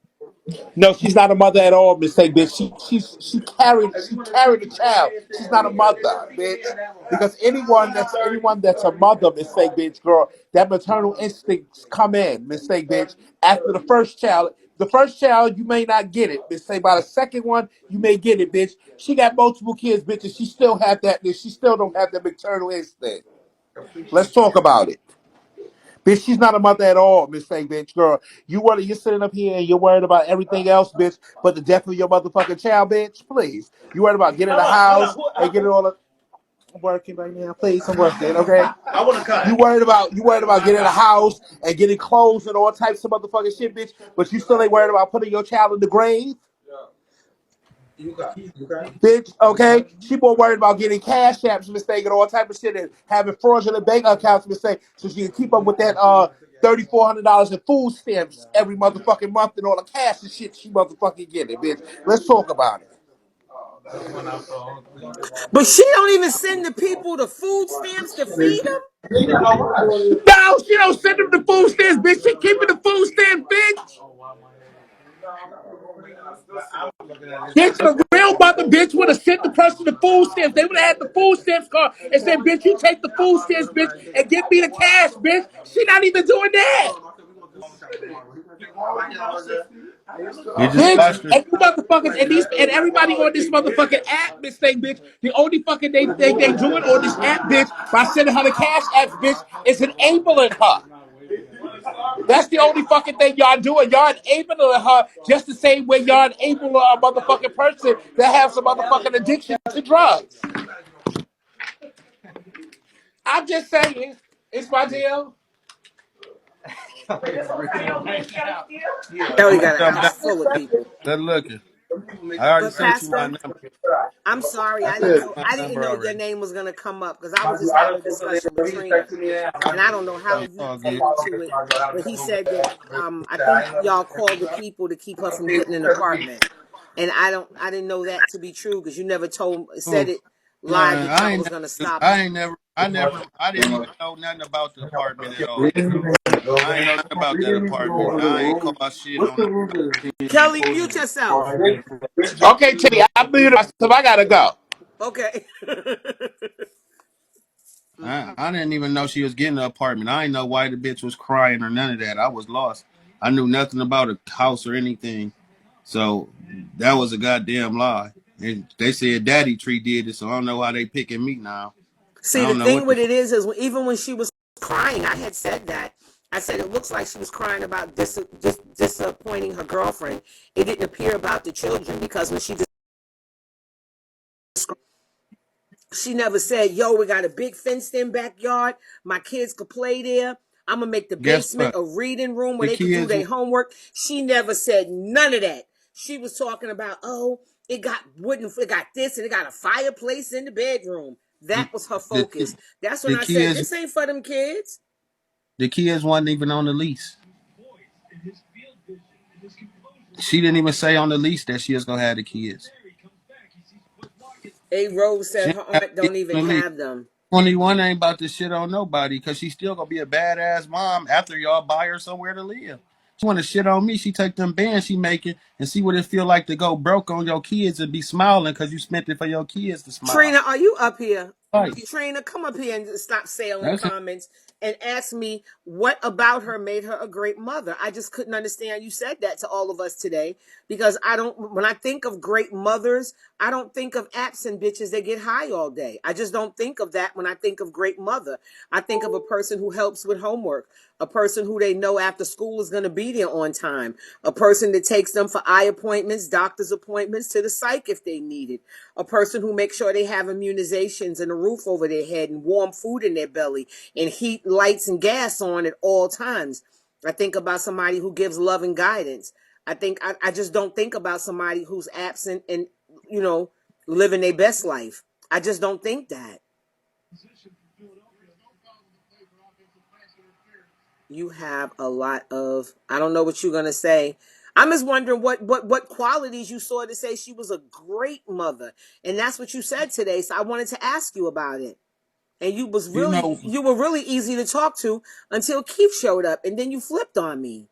No, she's not a mother at all, mistake, bitch. She carried the child. She's not a mother, bitch. Because anyone that's a mother, mistake, bitch, girl, that maternal instincts come in, mistake, bitch. After the first child you may not get it, mistake. By the second one, you may get it, bitch. She got multiple kids, bitch, and she still have that. She still don't have that maternal instinct. Let's talk about it. Bitch, she's not a mother at all, Miss Thing, bitch, girl. You're sitting up here and you're worried about everything else, bitch, but the death of your motherfucking child, bitch. Please, you worried about getting a house and getting all the. I'm working right now, please. I'm working, okay? You worried about getting a house and getting clothes and all types of motherfucking shit, bitch, but you still ain't worried about putting your child in the grave. Bitch, okay? She more worried about getting cash apps, mistake, and all type of shit and having fraudulent bank accounts, mistake, so she can keep up with that $3,400 in food stamps every motherfucking month and all the cash and shit she motherfucking getting, bitch. Let's talk about it. But she don't even send the people the food stamps to feed them. No, she don't send them the food stamps, bitch. She keeping the food stamps, bitch. Bitch, a real mother, bitch, would have sent the person the food stamps. They would have had the food stamps card and said, bitch, you take the food stamps, bitch, and give me the cash, bitch. She not even doing that. You just Bitch, watched her. and you motherfuckers and everybody on this motherfucking app, mistake, bitch. The only fucking thing they doing on this app, bitch, by sending her the cash apps, bitch, is enabling her. That's the only fucking thing y'all doing. Y'all enabling her just the same way y'all enable a motherfucking person that have some motherfucking addiction to drugs. I'm just saying, it's my deal. Kelly I'm got a gonna jump down. house full of people. Good looking. I already But sent you my Pastor, number. I'm sorry, I I sent didn't you know my I didn't number know your already. name was gonna come up because I was just having a discussion with Trina. And I don't know how It's you all good. came into it, but he said that I think y'all called the people to keep her from getting an apartment. And I didn't know that to be true because you never said Ooh. it No, live that I y'all ain't was gonna never, stop her. I didn't even know nothing about the apartment at all. I ain't know nothing about that apartment. I ain't call shit on Kelly, mute yourself. Okay, Titty, I muted myself. I gotta go. Okay. I didn't even know she was getting an apartment. I didn't know why the bitch was crying or none of that. I was lost. I knew nothing about a house or anything. So that was a goddamn lie. And they said Daddy Tree did it, so I don't know why they picking me now. I See, the don't know thing what the with fuck. it is even when she was crying, I had said that. I said it looks like she was crying about disappointing her girlfriend. It didn't appear about the children because when she never said, "Yo, we got a big fenced-in backyard. My kids could play there. I'm gonna make the Guess basement what? a reading room where The they could do kids, their homework." She never said none of that. She was talking about, "Oh, it got wooden, it got this, and it got a fireplace in the bedroom." That was her the, focus. That's when the I said, kids, "This ain't for them kids." the kids wasn't even on the lease. She didn't even say on the lease that she was gonna have the kids. A Rose She said didn't her have aunt the kids don't even on the lease. have them. 21 ain't about to shit on nobody because she's still gonna be a badass mom after y'all buy her somewhere to live. want to shit on me, she take them bands she making and see what it feel like to go broke on your kids and be smiling because you spent it for your kids to smile. Trina, are you up here? Right. Trina, come up here and stop saying That's it. comments and ask me what about her made her a great mother. I just couldn't understand you said that to all of us today because I don't, when I think of great mothers, I don't think of absent bitches that get high all day. I just don't think of that when I think of great mother. I think of a person who helps with homework, a person who they know after school is going to be there on time, a person that takes them for eye appointments, doctor's appointments, to the psych if they need it, a person who makes sure they have immunizations and a roof over their head and warm food in their belly and heat, lights, and gas on at all times. I think about somebody who gives love and guidance. I just don't think about somebody who's absent and, you know, living their best life. I just don't think that. You have a lot of, I don't know what you're going to say. I'm just wondering what qualities you saw to say she was a great mother. And that's what you said today. So I wanted to ask you about it. And you You know, were really easy to talk to until Keith showed up and then you flipped on me.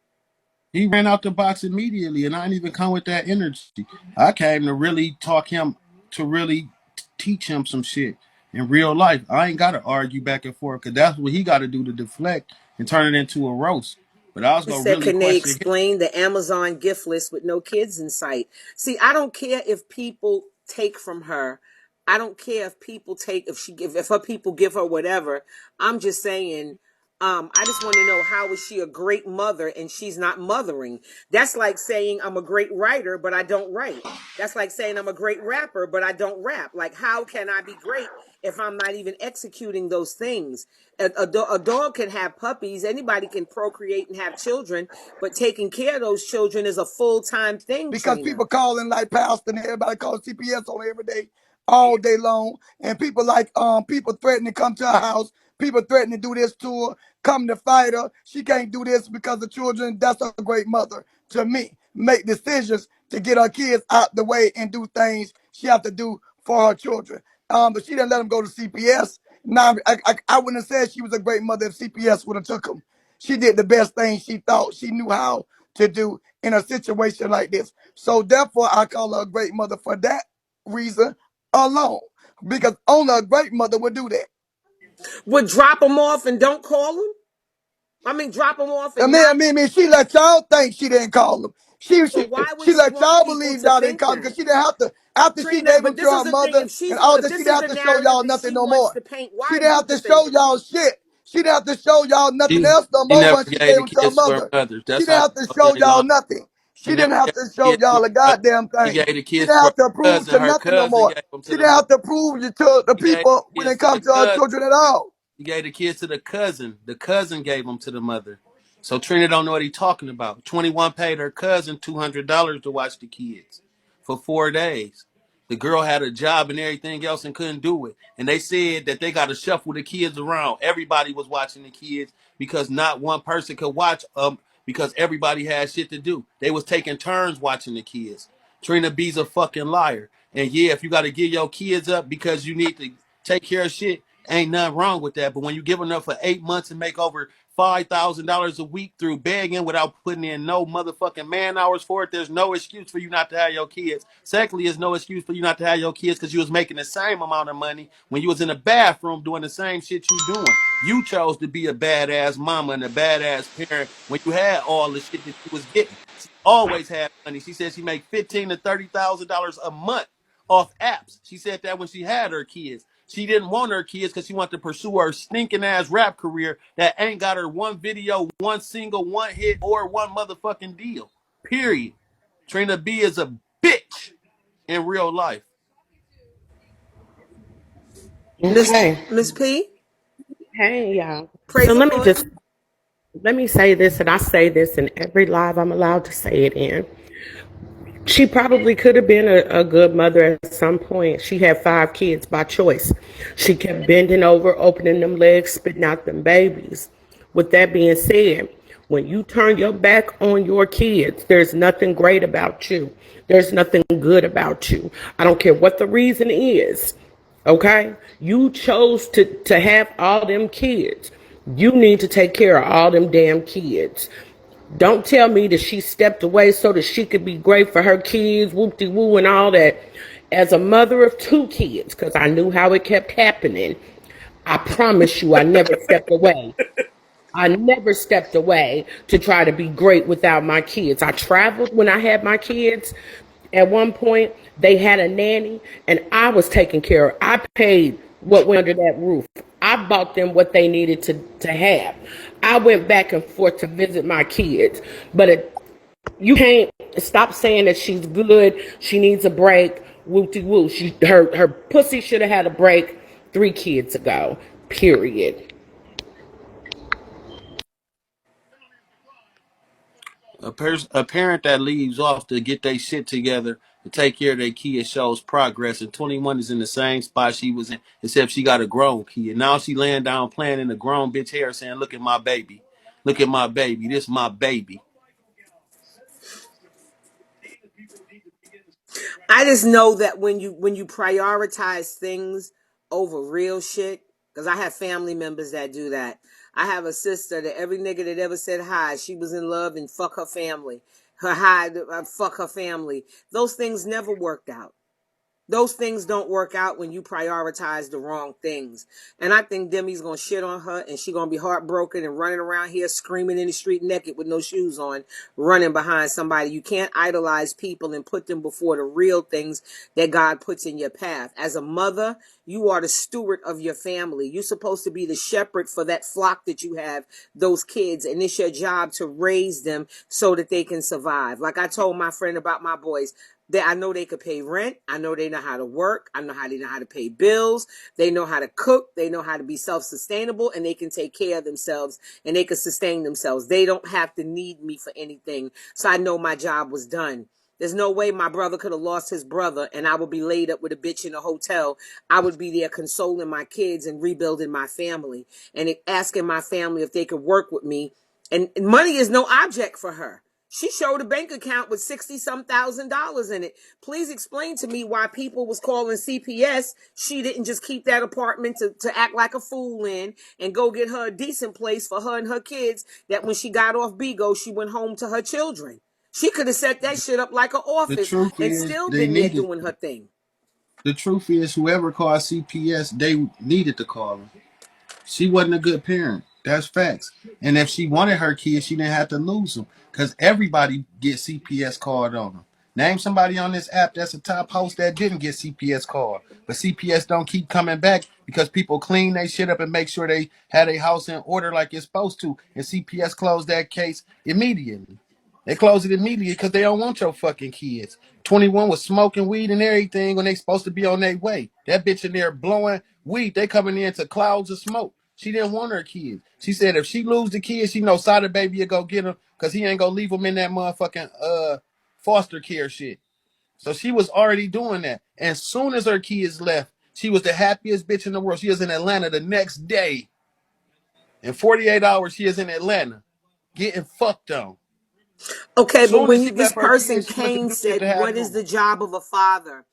he ran out the box immediately, and I didn't even come with that energy. I came to really talk him, to really teach him some shit in real life. I ain't got to argue back and forth because that's what he got to do to deflect and turn it into a roast. But I was He going to said, really can they question him. explain the Amazon gift list with no kids in sight? See, I don't care if people take from her. I don't care if people take, if her people give her whatever. I'm just saying, I just want to know, how is she a great mother and she's not mothering? That's like saying I'm a great writer, but I don't write. That's like saying I'm a great rapper, but I don't rap. Like, how can I be great if I'm not even executing those things? A dog can have puppies. Anybody can procreate and have children, but taking care of those children is a full-time thing, because Trina. people calling like pastor and everybody calls CPS on every day, all day long, and people like people threaten to come to her house, people threaten to do this to her, come to fight her. She can't do this because the children. That's a great mother to me. Make decisions to get her kids out the way and do things she have to do for her children. But she didn't let them go to CPS. Now I wouldn't have said she was a great mother if CPS would have took them. She did the best thing she thought she knew how to do in a situation like this. So therefore, I call her a great mother for that reason alone. Because only a great mother would do that. Would drop them off and don't call them? I mean, drop them off I and mean, I not. mean, I mean, she let y'all think she didn't call them. She So she why would she she let want y'all people believe to y'all didn't think call them because that? she didn't have to. After she Trina, gave but them to this her is the thing. mother If she's and all if that, she this didn't is have the to show y'all narrative that nothing she no wants more. to paint, She why are didn't you have to show defending her? y'all shit. She didn't have to show y'all nothing She, else no she more never when she gave gave the them to her kids to her mother. mothers. She That's didn't how have to the show ain't y'all long. nothing. She She never didn't have gave to the show kids to y'all her a mother. goddamn She thing. gave the She kids didn't to her have to prove cousin. to Her nothing no cousin more. gave them She to the didn't mother. have to prove it to the She gave people the when kids it to the comes to her cousin. children at all. He gave the kids to the cousin. The cousin gave them to the mother. So Trina don't know what he's talking about. 21 paid her cousin $200 to watch the kids for 4 days. The girl had a job and everything else and couldn't do it. And they said that they got to shuffle the kids around. Everybody was watching the kids because not one person could watch because everybody had shit to do. They was taking turns watching the kids. Trina B's a fucking liar. And yeah, if you got to give your kids up because you need to take care of shit, ain't nothing wrong with that. But when you give enough for 8 months and make over $5,000 a week through begging without putting in no motherfucking man hours for it, there's no excuse for you not to have your kids. Secondly, there's no excuse for you not to have your kids because you was making the same amount of money when you was in the bathroom doing the same shit you doing. You chose to be a badass mama and a badass parent when you had all the shit that you was getting. She always had money. She said she made $15,000 to $30,000 a month off apps. She said that when she had her kids. She didn't want her kids because she wanted to pursue her stinking ass rap career that ain't got her one video, one single, one hit, or one motherfucking deal. Period. Trina B is a bitch in real life. Miss Okay. Miss P, Hey, y'all. So praise the let me Lord. just let me say this, and I say this in every live I'm allowed to say it in. She probably could have been a good mother at some point. She had 5 kids by choice. She kept bending over, opening them legs, spitting out them babies. With that being said, when you turn your back on your kids, there's nothing great about you. There's nothing good about you. I don't care what the reason is. Okay? You chose to have all them kids. You need to take care of all them damn kids. Don't tell me that she stepped away so that she could be great for her kids, whoop-de-woo and all that. As a mother of 2 kids, because I knew how it kept happening, I promise you I never stepped away. I never stepped away to try to be great without my kids. I traveled when I had my kids. At one point, they had a nanny, and I was taken care of. I paid what went under that roof. I bought them what they needed to have. I went back and forth to visit my kids. But you can't stop saying that she's good. She needs a break. Woo de woo. Her pussy should have had a break 3 kids ago. Period. A parent that leaves off to get their shit together to take care of their kid shows progress. And 21 is in the same spot she was in, except she got a grown kid. Now she laying down playing in the grown bitch hair saying, look at my baby. Look at my baby. This my baby. I just know that when you prioritize things over real shit, because I have family members that do that. I have a sister that every nigga that ever said hi, she was in love and fuck her family. Her hi, fuck her family. Those things never worked out. Those things don't work out when you prioritize the wrong things. And I think Demi's gonna shit on her and she gonna be heartbroken and running around here screaming in the street naked with no shoes on, running behind somebody. You can't idolize people and put them before the real things that God puts in your path. As a mother, you are the steward of your family. You're supposed to be the shepherd for that flock that you have, those kids, and it's your job to raise them so that they can survive. Like I told my friend about my boys, I know they could pay rent. I know they know how to work. I know how they know how to pay bills. They know how to cook. They know how to be self-sustainable, and they can take care of themselves and they can sustain themselves. They don't have to need me for anything. So I know my job was done. There's no way my brother could have lost his brother and I would be laid up with a bitch in a hotel. I would be there consoling my kids and rebuilding my family and asking my family if they could work with me. And money is no object for her. She showed a bank account with 60 some $1,000 in it. Please explain to me why people was calling CPS. She didn't just keep that apartment to act like a fool in and go get her a decent place for her and her kids, that when she got off Bigo, she went home to her children. She could have set that shit up like an The office truth and is still they been there needed doing her thing. the truth is whoever called CPS, they needed to call them. She wasn't a good parent. That's facts. And if she wanted her kids, she didn't have to lose them. Because everybody gets CPS called on them. Name somebody on this app that's a top host that didn't get CPS called. But CPS don't keep coming back because people clean their shit up and make sure they had a house in order like it's supposed to. And CPS closed that case immediately. They closed it immediately because they don't want your fucking kids. 21 was smoking weed and everything when they supposed to be on their way. That bitch in there blowing weed. They coming into clouds of smoke. She didn't want her kids. She said if she lose the kids, she know Sada baby will go get them because he ain't gonna leave them in that motherfucking foster care shit. So she was already doing that. And as soon as her kids left, she was the happiest bitch in the world. She was in Atlanta the next day. In 48 hours, she is in Atlanta getting fucked on. Okay, but Soon as she this left her person kids, she went to Kane do shit said, to have "What is normal. the job of a father?"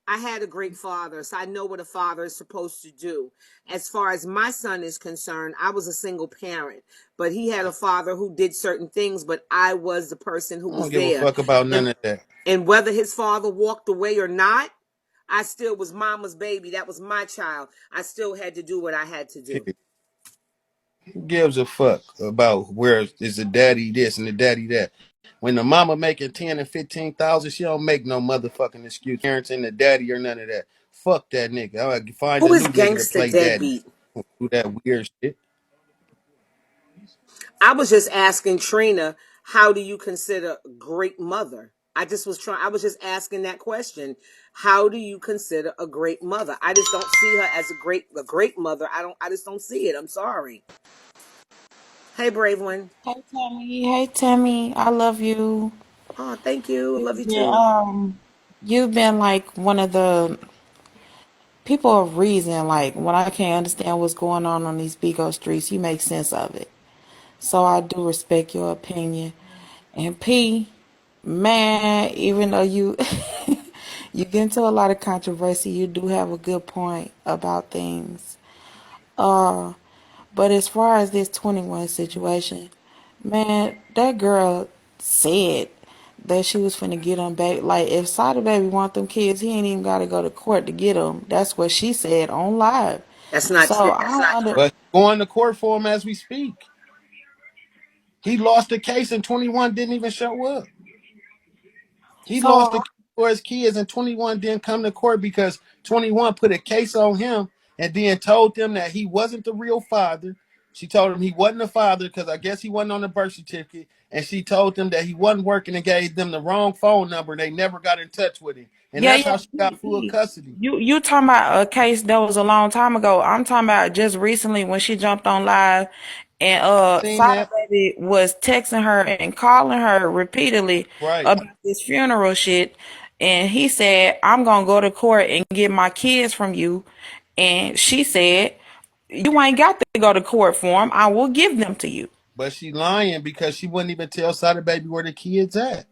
I had a great father, so I know what a father is supposed to do. As far as my son is concerned, I was a single parent, but he had a father who did certain things, but I was the person who I don't was give a there. fuck about And none of that. whether his father walked away or not, I still was mama's baby. That was my child. I still had to do what I had to do. Who gives a fuck about where is the daddy this and the daddy that? When the mama making 10 and 15,000, she don't make no motherfucking excuse. Parents and the daddy or none of that. Fuck that nigga. I gotta find a Who is new nigga to gangster play daddy. deadbeat? Do that weird shit. I was just asking Trina, how do you consider a great mother? I was just asking that question. How do you consider a great mother? I just don't see her as a great mother. I just don't see it. I'm sorry. Hey, brave one. Hey Tammy, hey Tammy, I love you. Oh, thank you. Love you Yeah, too. you've been like one of the people of reason. Like when I can't understand what's going on these Bigo streets, you make sense of it. So I do respect your opinion. And P, man, even though you you get into a lot of controversy, you do have a good point about things. Uh, but as far as this 21 situation, Man, that girl said that she was finna get them back. Like, if Sada Baby want them kids, he ain't even got to go to court to get them. That's what she said on live. That's not So true. I don't under. But going to court for him as we speak. He lost the case and 21 didn't even show up. He lost So the case for his kids and 21 didn't come to court because 21 put a case on him and then told them that he wasn't the real father. She told him he wasn't the father because I guess he wasn't on the birth certificate. And she told them that he wasn't working and gave them the wrong phone number. They never got in touch with him. And yeah, that's yeah. how she got full custody. You talking about a case that was a long time ago. I'm talking about just recently when she jumped on live and Seen Sada that? Baby was texting her and calling her repeatedly Right. about this funeral shit. And he said, I'm gonna go to court and get my kids from you. And she said, you ain't got to go to court for them. I will give them to you. But she lying because she wouldn't even tell Sada Baby where the kids at.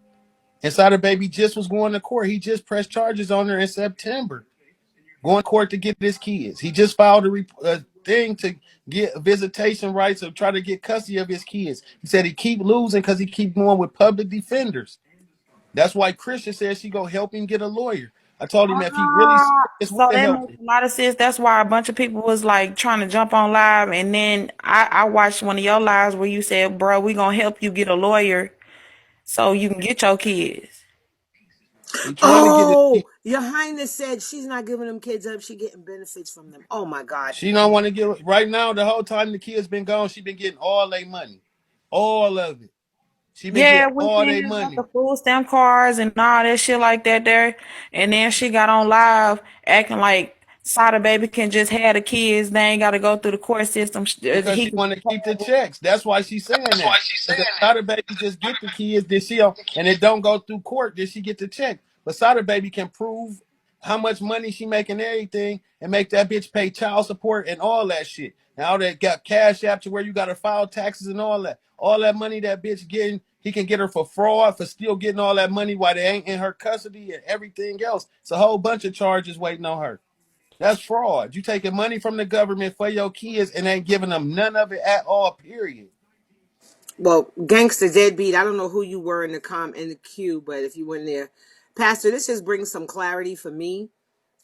And Sada Baby just was going to court. He just pressed charges on her in September. Going to court to get his kids. He just filed a thing to get visitation rights or try to get custody of his kids. He said he keep losing because he keep going with public defenders. That's why Christian said she go help him get a lawyer. I told him if he really serious with So the that help, makes a lot of sense. That's why a bunch of people was like trying to jump on live, and then I watched one of your lives where you said, "Bro, we gonna help you get a lawyer so you can get your kids." he trying to get his Oh, kids. Your Highness said she's not giving them kids up. She getting benefits from them. Oh my God. She don't want to get right now. The whole time the kids been gone, she been getting all their money, all of it. She been Yeah, getting we all their seen her got money the food stamp cards and all that shit like that there, and then she got on live acting like Sada Baby can just have the kids. They ain't got to go through the court system. because He she can want just to keep the have it. checks. That's why she's saying that. Because if Sada Baby just get the kids, then she don't, and it don't go through court, then she get the check. But Sada Baby can prove how much money she making everything and make that bitch pay child support and all that shit. Now that got cash app to where you got to file taxes and all that. All that money that bitch getting, he can get her for fraud for still getting all that money while they ain't in her custody and everything else. It's a whole bunch of charges waiting on her. That's fraud. You taking money from the government for your kids and ain't giving them none of it at all, period. Well, gangster deadbeat. I don't know who you were in the queue, but if you went there, Pastor, this just brings some clarity for me.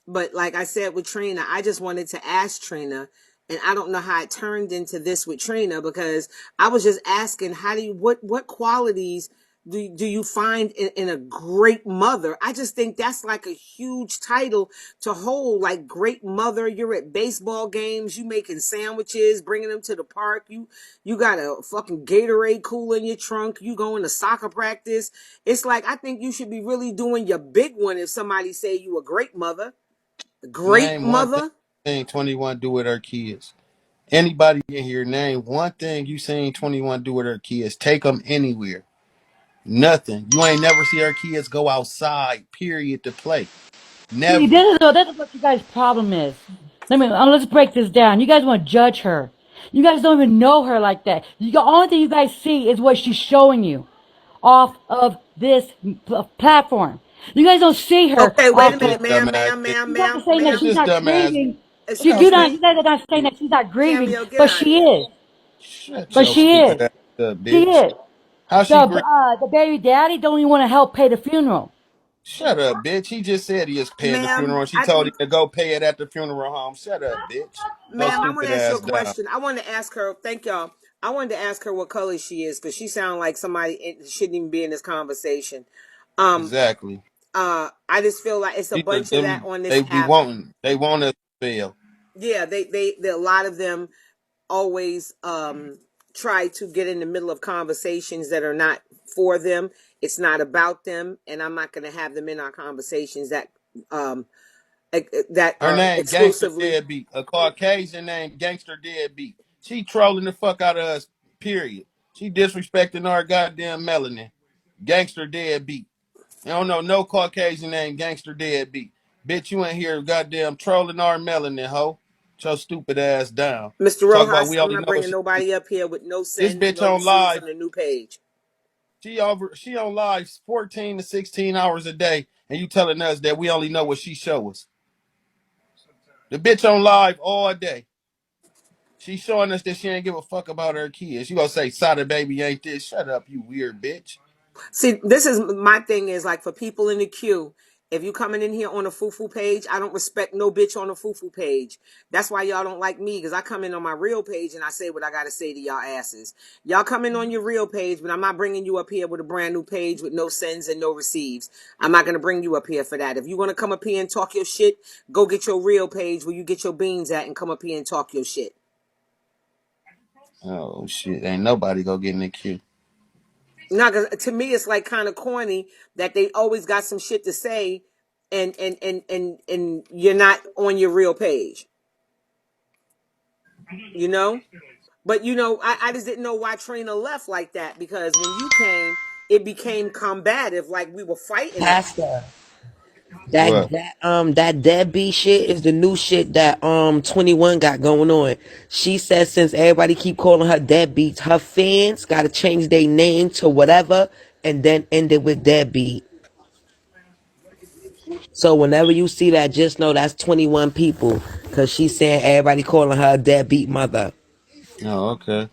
But like I said with Trina, I just wanted to ask Trina, and I don't know how it turned into this with Trina because I was just asking, how do you what qualities do you find in a great mother? I just think that's like a huge title to hold, like great mother. You're at baseball games, you making sandwiches, bringing them to the park. You got a fucking Gatorade cooler in your trunk. You going to soccer practice. It's like I think you should be really doing your big one if somebody say you a great mother. Great Name one mother. thing 21 do with her kids. Anybody in here, name one thing you seen 21 do with her kids. Take them anywhere. Nothing. You ain't never see her kids go outside, period, to play. See, Never. this is what you guys' problem is. Let's break this down. You guys want to judge her. You guys don't even know her like that. The only thing you guys see is what she's showing you off of this platform. You guys don't see her Okay, wait a off This minute, of. ma'am, dumbass ma'am, bitch. ma'am, You guys are ma'am, saying that Look at ma'am. she's this not dumbass bitch. grieving. Excuse me. You guys are not saying that she's not grieving, Cameo, get but out of she here. is. Shut But your she stupid is. ass up, She bitch. is. How she green? The baby daddy don't even want to help pay the funeral. Shut up, bitch. He just said he is paying the Ma'am, funeral. And she I told him think to go pay it at the funeral home. Shut up, bitch. So ma'am, I want stupid to ask you ass a down. question. I wanted to ask her, thank y'all. I wanted to ask her what color she is because she sounds like somebody shouldn't even be in this conversation. Um, Exactly. I just feel like it's a These are bunch of that them. on this They be app. wanting. They want us to fail. Yeah, a lot of them always try to get in the middle of conversations that are not for them. It's not about them, and I'm not going to have them in our conversations um that Her are name Gangster exclusively. Deadbeat. A Caucasian named Gangster Deadbeat. She trolling the fuck out of us. Period. She disrespecting our goddamn melanin. Gangster Deadbeat. I don't know no Caucasian named Gangster Deadbeat. Bitch, you ain't here goddamn trolling our melanin, hoe. Your stupid ass down. Mr. Talk about Rojas, we I'm only not know what bringing she. nobody up here with no This sin and bitch no on disease live. on the new page. She on live 14 to 16 hours a day, and you telling us that we only know what she show us. The bitch on live all day. She's showing us that she ain't give a fuck about her kids. You gonna say Sada baby ain't this? Shut up, you weird bitch. See, this is my thing is like for people in the queue. If you coming in here on a foo-foo page, I don't respect no bitch on a foo-foo page. That's why y'all don't like me, because I come in on my real page and I say what I gotta say to y'all asses. Y'all come in on your real page, but I'm not bringing you up here with a brand new page with no sends and no receives. I'm not gonna bring you up here for that. If you wanna come up here and talk your shit, go get your real page where you get your beans at and come up here and talk your shit. Oh shit, ain't nobody gonna get in the queue. Now, 'cause to me, it's like kind of corny that they always got some shit to say, and you're not on your real page, you know. But I just didn't know why Trina left like that, because when you came, it became combative, like we were fighting her. Pastor. What? That deadbeat shit is the new shit that 21 got going on. She says since everybody keep calling her deadbeats, her fans gotta change their name to whatever and then end it with deadbeat. So whenever you see that, just know that's 21 people. Cause she's saying everybody calling her a deadbeat mother. Oh, okay.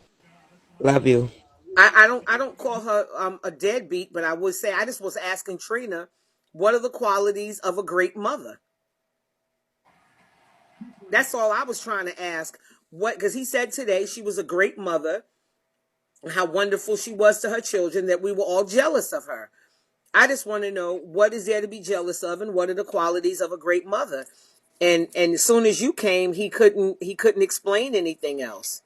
Love you. I don't call her a deadbeat, but I would say I just was asking Trina, what are the qualities of a great mother? That's all I was trying to ask. What, because he said today she was a great mother, how wonderful she was to her children, that we were all jealous of her. I just want to know, what is there to be jealous of, and what are the qualities of a great mother? And as soon as you came, he couldn't explain anything else.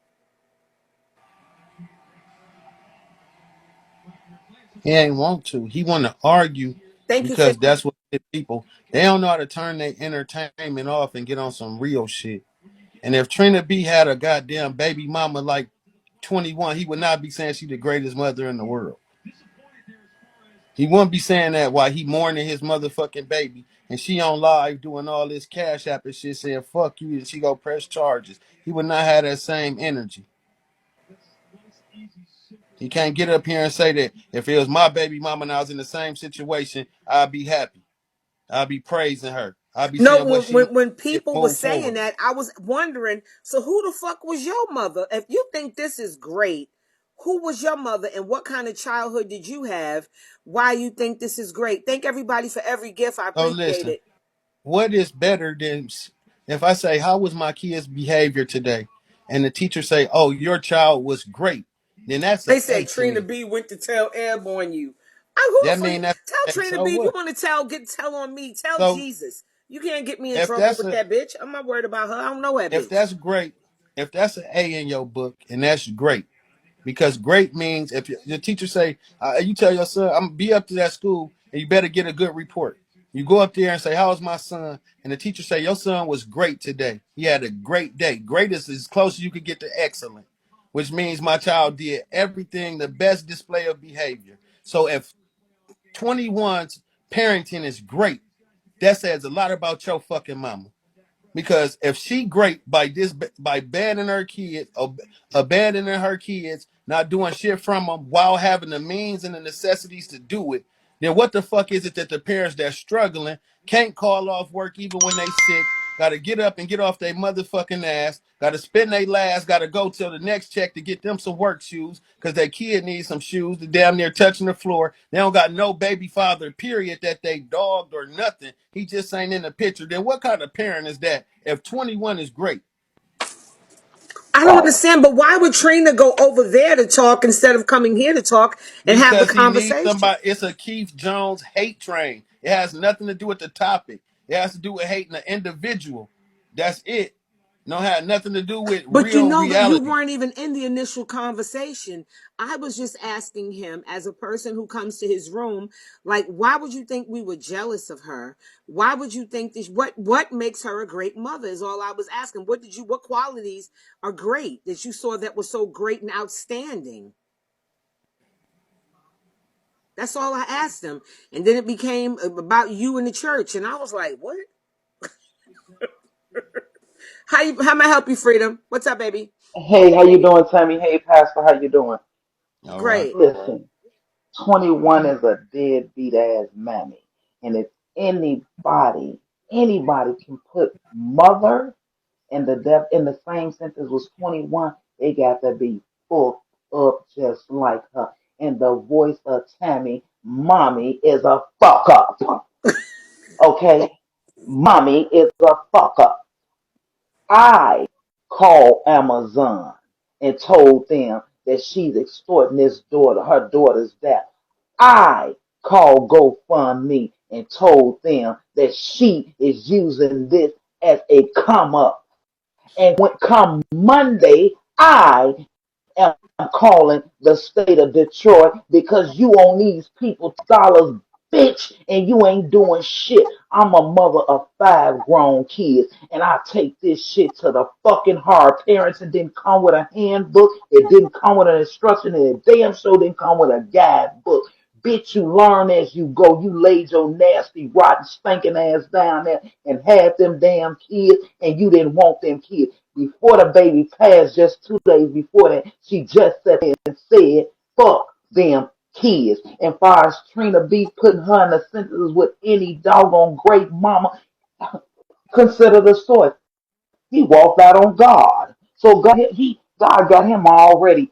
He ain't want to. He want to argue Thank you, because Tammy. that's what people, they don't know how to turn their entertainment off and get on some real shit. And if Trina B had a goddamn baby mama like 21, he would not be saying she the greatest mother in the world. He wouldn't be saying that while he mourning his motherfucking baby and she on live doing all this cash app and shit saying fuck you and she go press charges. He would not have that same energy. He can't get up here and say that if it was my baby mama and I was in the same situation, I'd be happy. I'd be praising her. I'd be No, saying what she when did, people were move saying forward. that, I was wondering, so who the fuck was your mother? If you think this is great, who was your mother, and what kind of childhood did you have? Why you think this is great? Thank everybody for every gift. I So appreciate listen, it. what is better than if I say, how was my kid's behavior today? And the teacher say, oh, your child was great. Then that's an They A said to Trina me. B went to tell Airborne you. Who the That fuck? mean that's Tell A. Trina So B, if you what? want to tell on me. Tell So Jesus. You can't get me in if trouble that's with a that bitch. I'm not worried about her. I don't know that if bitch. that's great, if that's an A in your book, and that's great, because great means if your teacher say, you tell your son, I'm gonna be up to that school, and you better get a good report. You go up there and say, how was my son? And the teacher say, your son was great today. He had a great day. Great is as close as you could get to excellent, which means my child did everything, the best display of behavior. So if 21's parenting is great, that says a lot about your fucking mama. Because if she great by abandoning her kids, abandoning her kids, not doing shit from them while having the means and the necessities to do it, then what the fuck is it that the parents that's struggling can't call off work even when they sick? Got to get up and get off their motherfucking ass. Got to spend their last. Got to go till the next check to get them some work shoes because their kid needs some shoes. They damn near touching the floor. They don't got no baby father, period, that they dogged or nothing. He just ain't in the picture. Then what kind of parent is that? If 21 is great, I don't understand, but why would Trina go over there to talk instead of coming here to talk and have the because he needs conversation? somebody. It's a Keith Jones hate train. It has nothing to do with the topic. It has to do with hating the individual. That's it. No, had nothing to do with But you real know that you reality. weren't even in the initial conversation. I was just asking him, as a person who comes to his room, like, why would you think we were jealous of her? Why would you think this? What makes her a great mother is all I was asking. What qualities are great that you saw that was so great and outstanding? That's all I asked him. And then it became about you in the church. And I was like, what? How may I help you, Freedom? What's up, baby? Hey, how you doing, Tammy? Hey, Pastor, how you doing? All right. Great. Listen, 21 is a deadbeat ass mammy. And if anybody can put mother and the death in the same sentence was 21, they got to be full up just like her. And the voice of Tammy, mommy is a fuck up. Okay? Mommy is a fuck up. I called Amazon and told them that she's extorting this daughter, her daughter's death. I called GoFundMe and told them that she is using this as a come up. And when come Monday, I am calling the state of Detroit because you on these people scholars, bitch, and you ain't doing shit. I'm a mother of 5 grown kids, and I take this shit to the fucking heart. Parents, it didn't come with a handbook, it didn't come with an instruction, and it damn sure didn't come with a guidebook. Bitch, you learn as you go. You laid your nasty, rotten, stinking ass down there and had them damn kids, and you didn't want them kids. Before the baby passed, just 2 days before that, she just sat there and said, fuck them kids. And far as TrinaB putting her in the sentence with any doggone great mama, consider the source. He walked out on God. So God got him already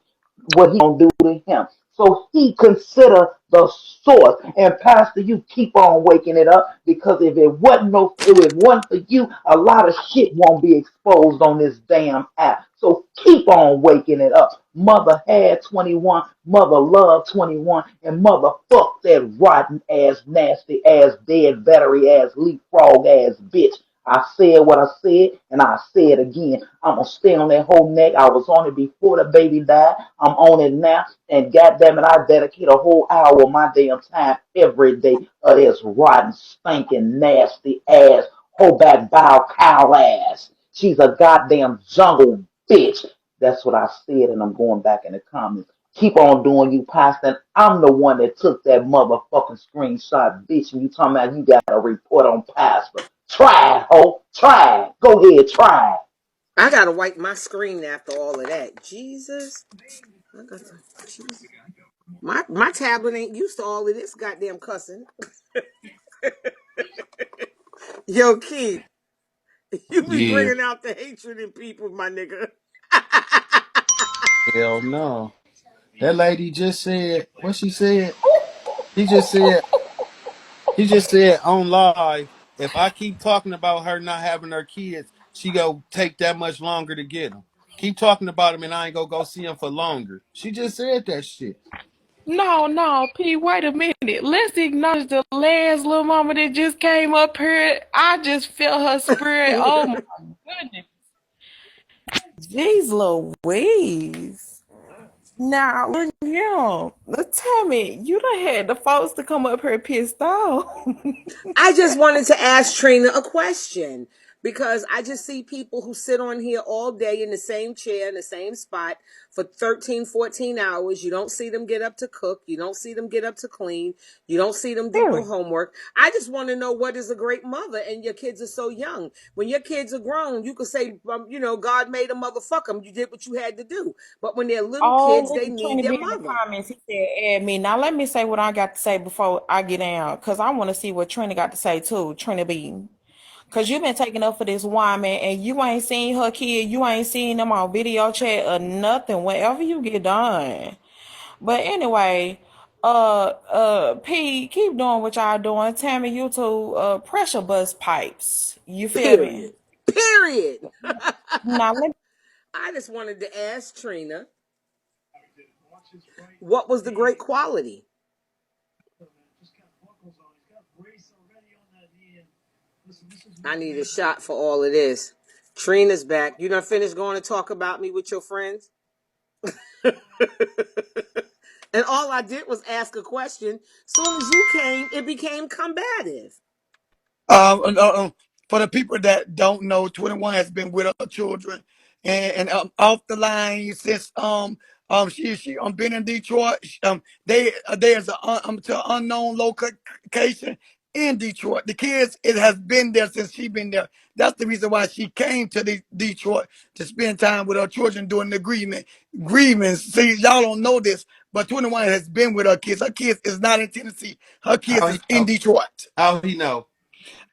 what he gonna do to him. So he consider the source. And Pastor, you keep on waking it up because if it wasn't for you, a lot of shit won't be exposed on this damn app. So keep on waking it up. Mother had 21, mother loved 21, and mother fuck that rotten ass, nasty ass, dead battery ass, leapfrog ass bitch. I said what I said, and I say it again. I'm gonna stay on that whole neck. I was on it before the baby died. I'm on it now, and goddamn it, I dedicate a whole hour of my damn time every day of this rotten, stinking, nasty ass, whole back bow cow ass. She's a goddamn jungle bitch. That's what I said, and I'm going back in the comments. Keep on doing you, Pastor. I'm the one that took that motherfucking screenshot, bitch, and you talking about you got a report on Pastor. Try it, ho. Try it. Go ahead, try it. I gotta wipe my screen after all of that. Jesus. I got to, Jesus. My tablet ain't used to all of this goddamn cussing. Yo, Keith, you be Yeah. bringing out the hatred in people, my nigga. Hell no. That lady just said what she said. He just said He just said on live, if I keep talking about her not having her kids, she go take that much longer to get them. Keep talking about him, and I ain't gonna go see him for longer. She just said that shit. No, no, P, wait a minute. Let's acknowledge the last little mama that just came up here. I just felt her spirit. Oh my goodness. Jeez Louise. Now, look here. Tell me, you done had the folks to come up here pissed off. I just wanted to ask Trina a question because I just see people who sit on here all day in the same chair, in the same spot for 13, 14 hours. You don't see them get up to cook. You don't see them get up to clean. You don't see them do no Really? homework. I just want to know what is a great mother, and your kids are so young. When your kids are grown, you could say, God made a motherfucker. You did what you had to do. But when they're little Oh, kids, look they at need Trini their B in the mother. comments. He said, add me. Now, let me say what I got to say before I get down, because I want to see what Trini got to say too, Trini B. Because you've been taking up for this woman and you ain't seen her kid. You ain't seen them on video chat or nothing whenever you get done. But anyway, P, keep doing what y'all doing. Tammy, you two, pressure bust pipes. You feel me? Period. Period. Now, let I just wanted to ask Trina, what was the great quality? I need a shot for all of this. Trina's back. You done finished going to talk about me with your friends? And all I did was ask a question. Soon as you came, it became combative. Um, uh, uh, um, for the people that don't know, 21 has been with her children and off the line since she been in Detroit. There's a to unknown location in Detroit. The kids, it has been there since she been there. That's the reason why she came to Detroit to spend time with her children during the grievance. See, y'all don't know this, but 21 has been with her kids. Her kids is not in Tennessee. Her kids How he is in know? Detroit. How he know?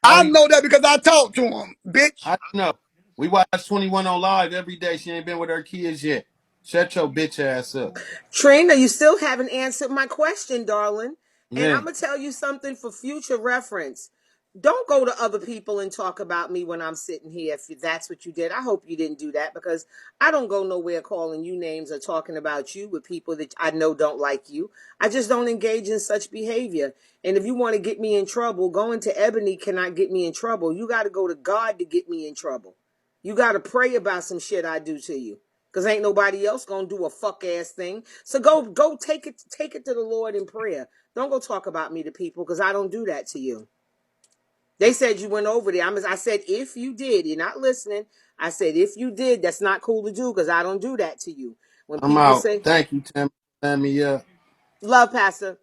How I he know that because I talked to him, bitch. how he know? We watch 21 on live every day. She ain't been with her kids yet. Shut your bitch ass up. Trina, you still haven't answered my question, darling. And Yeah. I'm going to tell you something for future reference. Don't go to other people and talk about me when I'm sitting here if that's what you did. I hope you didn't do that because I don't go nowhere calling you names or talking about you with people that I know don't like you. I just don't engage in such behavior. And if you want to get me in trouble, going to Ebony cannot get me in trouble. You got to go to God to get me in trouble. You got to pray about some shit I do to you. Cause ain't nobody else gonna do a fuck ass thing. So go take it to the Lord in prayer. Don't go talk about me to people because I don't do that to you. They said you went over there. I said if you did, you're not listening. I said if you did, that's not cool to do because I don't do that to you. When I'm people out. say Thank you, Tammy. Let me up. love, Pastor,